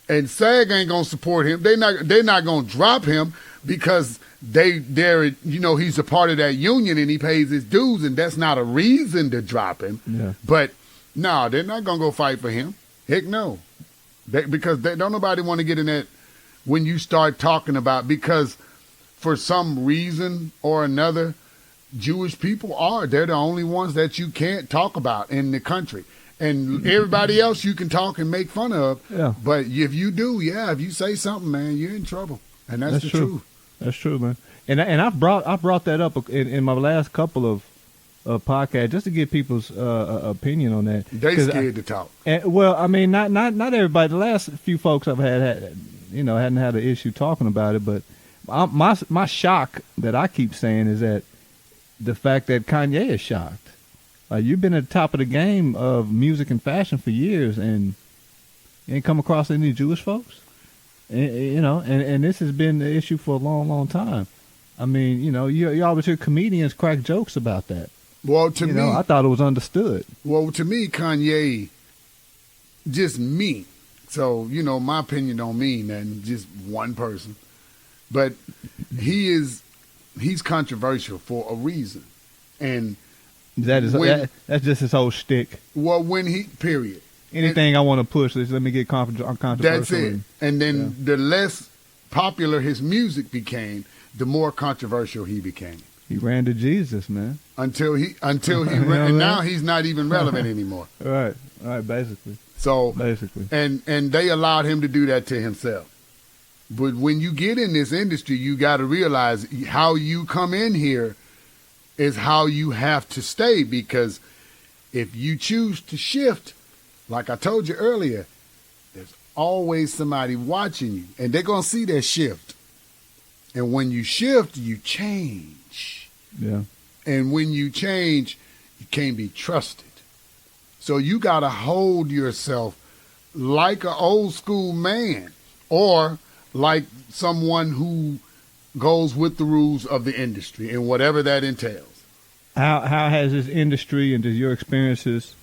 And SAG ain't gonna support him. They're not gonna drop him because they're you know, he's a part of that union and he pays his dues, and that's not a reason to drop him. Yeah. But no, they're not gonna go fight for him. Heck no. Because don't nobody want to get in that when you start talking about, because for some reason or another, Jewish people they're the only ones that you can't talk about in the country. And everybody else you can talk and make fun of. Yeah. But if you say something, man, you're in trouble. And that's the truth. That's true, man. And I brought that up in my last couple of podcasts just to get people's opinion on that. They scared to talk. Well, I mean, not everybody. The last few folks I've had, you know, hadn't had an issue talking about it. But my shock that I keep saying is that the fact that Kanye is shocked. You've been at the top of the game of music and fashion for years, and you ain't come across any Jewish folks. You know, and this has been the issue for a long, long time. I mean, you know, you always hear comedians crack jokes about that. Well, to me, I thought it was understood. Well, to me, Kanye, just me. So, you know, my opinion don't mean nothing, just one person. But he's controversial for a reason. And that's just his whole shtick. Well, period. Anything I want to push, let me get controversial. That's it. And then the less popular his music became, the more controversial he became. He ran to Jesus, man. Until he ran, and now he's not even relevant anymore. Right, basically. So basically, and they allowed him to do that to himself. But when you get in this industry, you got to realize how you come in here is how you have to stay, because if you choose to shift, like I told you earlier, there's always somebody watching you, and they're going to see that shift. And when you shift, you change. Yeah. And when you change, you can't be trusted. So you got to hold yourself like an old school man, or like someone who goes with the rules of the industry and whatever that entails. How has this industry and just your experiences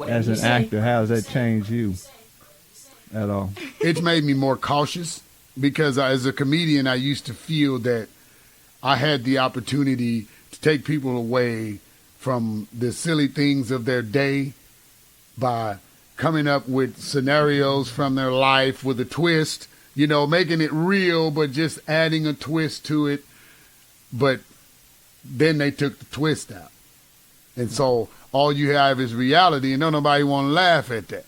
as an actor, how has that changed you at all? It's made me more cautious, because as a comedian, I used to feel that I had the opportunity to take people away from the silly things of their day by coming up with scenarios from their life with a twist, you know, making it real, but just adding a twist to it. But then they took the twist out. And so all you have is reality, and don't nobody want to laugh at that.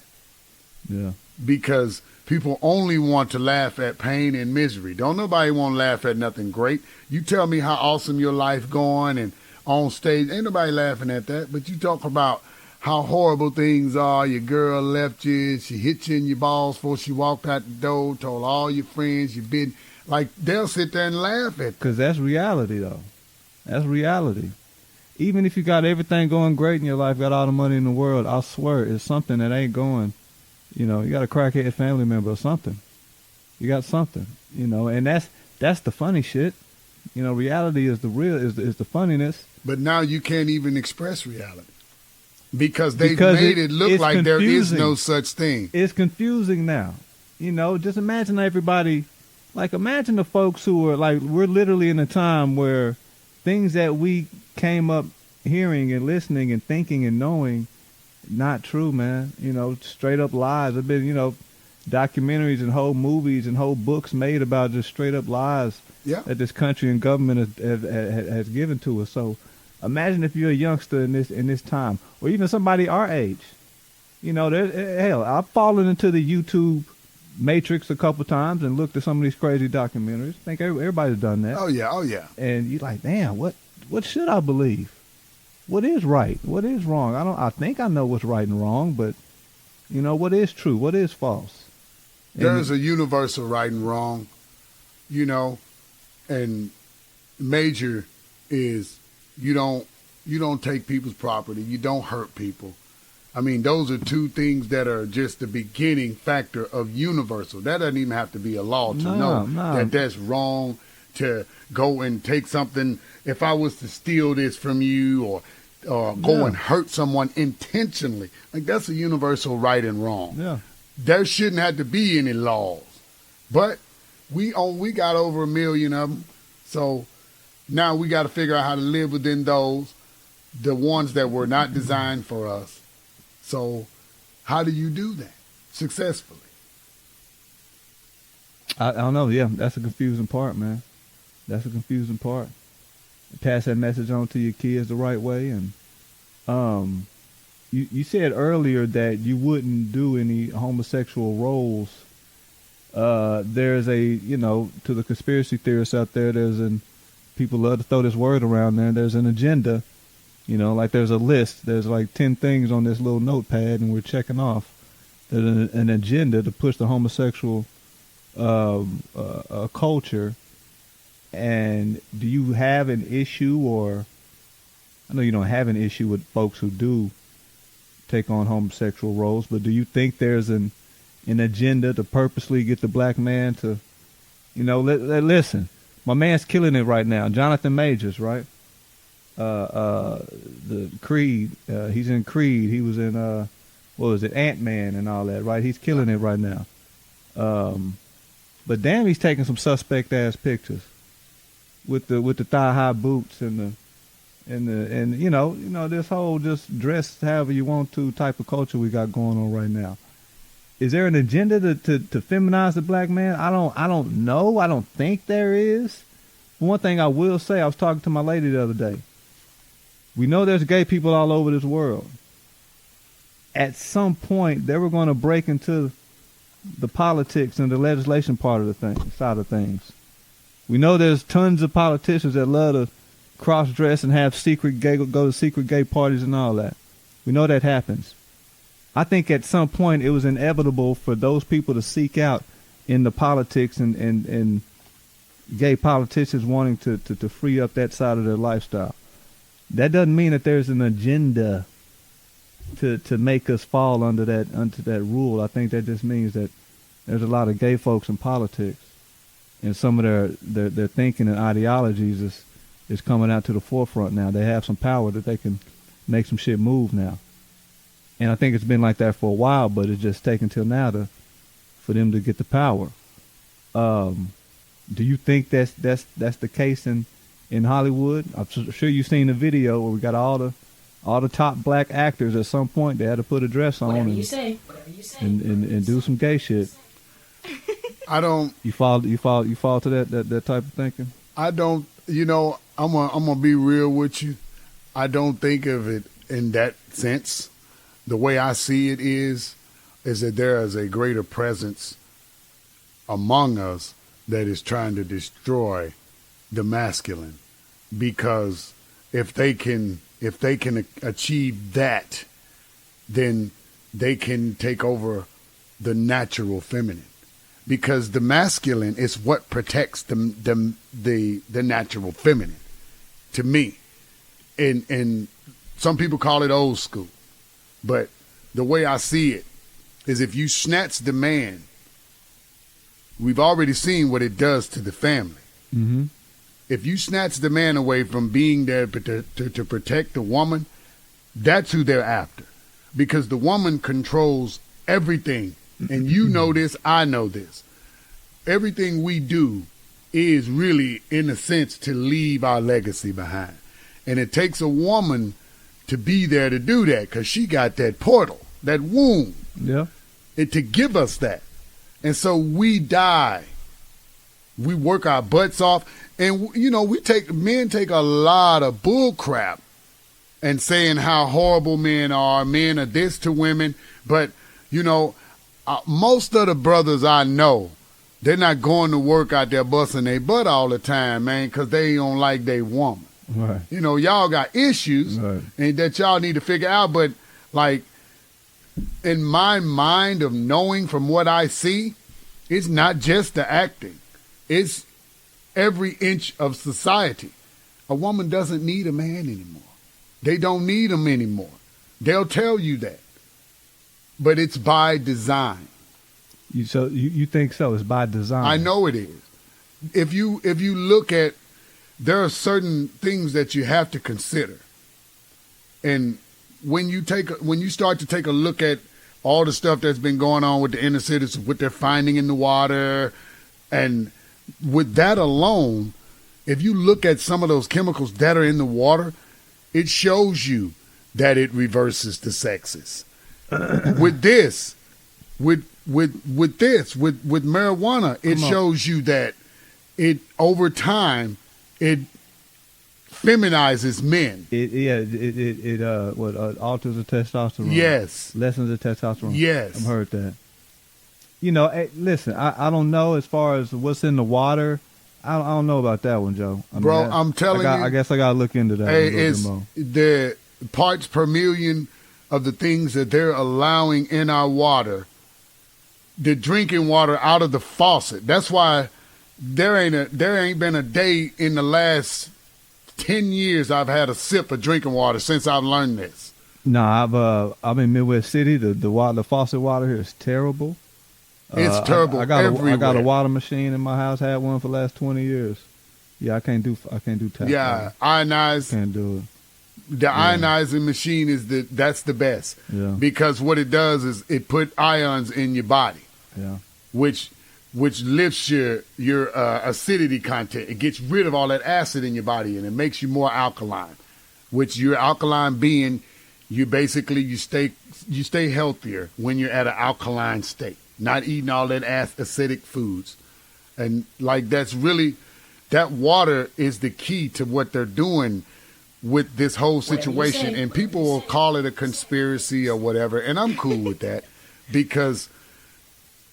Yeah. Because people only want to laugh at pain and misery. Don't nobody want to laugh at nothing great. You tell me how awesome your life going and on stage, ain't nobody laughing at that. But you talk about how horrible things are. Your girl left you, she hit you in your balls before she walked out the door, told all your friends you've been, like, they'll sit there and laugh at that. Because that's reality, though. That's reality. Even if you got everything going great in your life, got all the money in the world, I swear it's something that ain't going. You know, you got a crackhead family member or something. You got something, you know, and that's the funny shit. You know, reality is the real, is the funniness. But now you can't even express reality. Because they've made it look like there is no such thing. It's confusing now. You know, just imagine everybody, like imagine the folks who are like, we're literally in a time where things that we came up hearing and listening and thinking and knowing, not true, man. You know, straight up lies. There've been, you know, documentaries and whole movies and whole books made about just straight up lies that this country and government has given to us. So imagine if you're a youngster in this time, or even somebody our age. You know, hell, I've fallen into the YouTube matrix a couple times and looked at some of these crazy documentaries. I think everybody's done that. Oh yeah. And you're like, damn, what should I believe? What is right? What is wrong? I think I know what's right and wrong, but you know, what is true? What is false? There's a universal right and wrong, you know, and major is you don't take people's property, you don't hurt people. I mean, those are two things that are just the beginning factor of universal. That doesn't even have to be a law to know that that's wrong to go and take something. If I was to steal this from you or go and hurt someone intentionally, like that's a universal right and wrong. Yeah. There shouldn't have to be any laws. But we got over 1 million of them. So now we got to figure out how to live within those, the ones that were not designed for us. So how do you do that successfully? I don't know. Yeah, that's a confusing part, man. That's a confusing part. Pass that message on to your kids the right way. And you said earlier that you wouldn't do any homosexual roles. There's a, you know, to the conspiracy theorists out there, people love to throw this word around there. There's an agenda. You know, like there's a list. There's like 10 things on this little notepad, and we're checking off. There's an agenda to push the homosexual culture. And do you have an issue, or I know you don't have an issue with folks who do take on homosexual roles, but do you think there's an agenda to purposely get the black man to, you know, listen, my man's killing it right now. Jonathan Majors, right? The Creed, he's in Creed. He was in, what was it, Ant-Man and all that, right? He's killing it right now. But damn, he's taking some suspect ass pictures with the thigh high boots and you know this whole just dress however you want to type of culture we got going on right now. Is there an agenda to feminize the black man? I don't know. I don't think there is. One thing I will say, I was talking to my lady the other day. We know there's gay people all over this world. At some point, they were going to break into the politics and the legislation part of the side of things. We know there's tons of politicians that love to cross-dress and have go to secret gay parties and all that. We know that happens. I think at some point it was inevitable for those people to seek out in the politics and gay politicians wanting to free up that side of their lifestyle. That doesn't mean that there's an agenda to make us fall under that rule. I think that just means that there's a lot of gay folks in politics, and some of their thinking and ideologies is coming out to the forefront now. They have some power that they can make some shit move now. And I think it's been like that for a while, but it's just taken till now for them to get the power. Do you think that's the case in Hollywood? I'm sure you've seen the video where we got all the top black actors. At some point they had to put a dress on Whatever and you say. and do some gay shit. I don't. You fall to that type of thinking? I don't. I'm gonna be real with you. I don't think of it in that sense. The way I see it is that there is a greater presence among us that is trying to destroy the masculine, because if they can achieve that, then they can take over the natural feminine, because the masculine is what protects the natural feminine, to me. And some people call it old school, but the way I see it is if you snatch the man, we've already seen what it does to the family. Mm-hmm. If you snatch the man away from being there to protect the woman, that's who they're after, because the woman controls everything. And you know this, I know this. Everything we do is really, in a sense, to leave our legacy behind. And it takes a woman to be there to do that, because she got that portal, that womb, to give us that. And so we die. We work our butts off. And, men take a lot of bull crap and saying how horrible men are this to women. But, most of the brothers I know, they're not going to work out there busting their butt all the time, man, because they don't like their woman. Right. Y'all got issues right. and that y'all need to figure out. But, like, in my mind of knowing from what I see, it's not just the acting. It's every inch of society. A woman doesn't need a man anymore. They don't need him anymore. They'll tell you that. But it's by design. You think so? It's by design. I know it is. If you look at, there are certain things that you have to consider. And when you start to take a look at all the stuff that's been going on with the inner cities, what they're finding in the water, and with that alone, if you look at some of those chemicals that are in the water, it shows you that it reverses the sexes. With marijuana, it shows you that it over time it feminizes men. It alters the testosterone. Yes. Lessens the testosterone. Yes. I've heard that. Listen, I don't know as far as what's in the water. I don't know about that one, Joe. I'm telling you. I guess I got to look into that. It's the parts per million of the things that they're allowing in our water, the drinking water out of the faucet. That's why there ain't been a day in the last 10 years I've had a sip of drinking water since I've learned this. No, I'm in Midwest City. The faucet water here is terrible. It's terrible. I got a water machine in my house. Had one for the last 20 years. Yeah, I can't do tap. Yeah, ionized. Can't do it. The ionizing machine that's the best. Yeah. Because what it does is it put ions in your body. Yeah. Which lifts your acidity content. It gets rid of all that acid in your body, and it makes you more alkaline. Which your alkaline being, you stay healthier when you're at an alkaline state. Not eating all that acidic foods. And like that water is the key to what they're doing with this whole situation. And people will call it a conspiracy or whatever. And I'm cool with that, because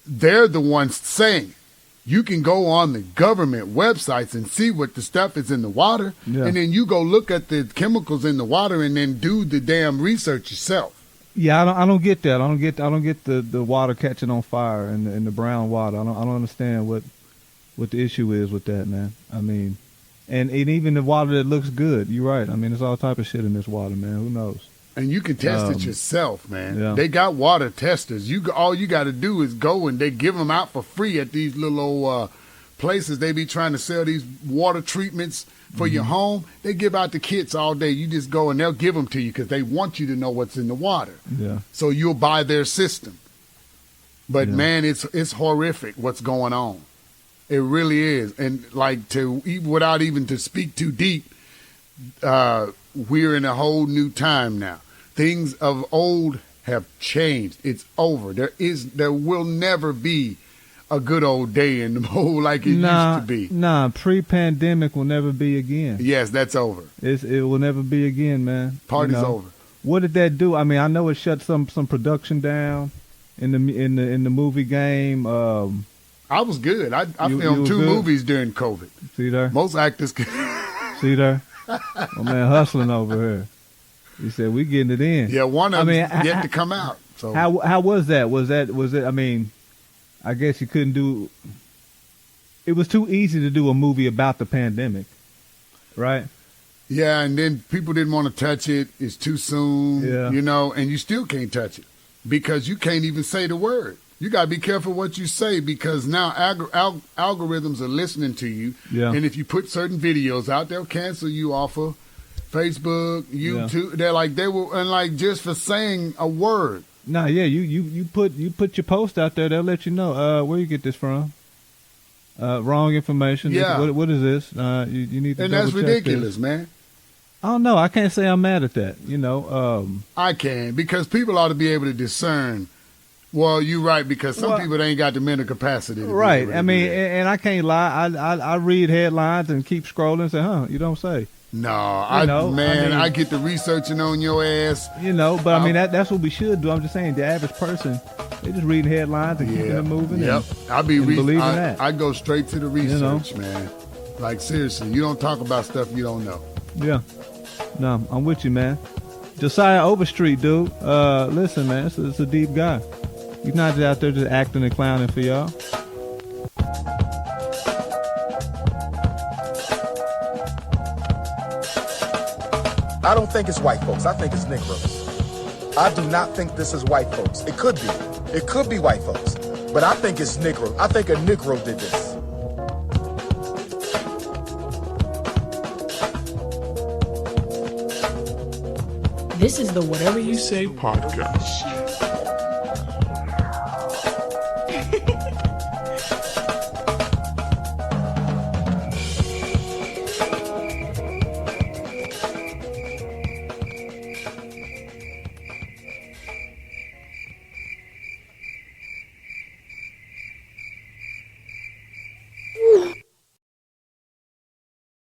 they're the ones saying it. You can go on the government websites and see what the stuff is in the water, and then you go look at the chemicals in the water and then do the damn research yourself. Yeah, I don't get that. I don't get the water catching on fire and the brown water. I don't understand what the issue is with that, man. I mean, and even the water that looks good. You're right. I mean, there's all type of shit in this water, man. Who knows? And you can test it yourself, man. Yeah. They got water testers. All you got to do is go, and they give them out for free at these little old places. They be trying to sell these water treatments for your home. They give out the kits all day. You just go, and they'll give them to you because they want you to know what's in the water. Yeah. So you'll buy their system. But man, it's horrific what's going on. It really is. And like without even to speak too deep, we're in a whole new time now. Things of old have changed. It's over. There will never be a good old day in the whole like it used to be. Nah, pre-pandemic will never be again. Yes, that's over. It will never be again, man. Party's over. What did that do? I mean, I know it shut some production down in the movie game. I was good. I filmed 2 movies during COVID. See there? Most actors See there? My man hustling over here. He said we getting it in. Yeah, one of them yet to come out. So how was that? Was it? I mean, I guess you couldn't do. It was too easy to do a movie about the pandemic, right? Yeah, and then people didn't want to touch it. It's too soon, yeah. And you still can't touch it because you can't even say the word. You got to be careful what you say because now algorithms are listening to you. Yeah. And if you put certain videos out, they'll cancel you off of Facebook, YouTube. Yeah. They will, and like just for saying a word. Nah, yeah, you put your post out there, they'll let you know where you get this from. Wrong information. Yeah. What is this? You need to. And that's ridiculous, this. Man. I don't know. I can't say I'm mad at that. I can because people ought to be able to discern. Well, you're right because some people ain't got the mental capacity. Right. I mean, and I can't lie. I read headlines and keep scrolling and say, you don't say. No, I get the researching on your ass. But I mean that's what we should do. I'm just saying the average person, they just reading headlines and keeping it moving. Yep, I be believing that. I go straight to the research, man. Like seriously, you don't talk about stuff you don't know. Yeah, no, I'm with you, man. Josiah Overstreet, dude. Listen, man, it's a deep guy. He's not just out there just acting and clowning for y'all. I don't think it's white folks. I think it's Negroes. I do not think this is white folks. It could be. It could be white folks. But I think it's Negro. I think a Negro did this. This is the Whatever You Say podcast.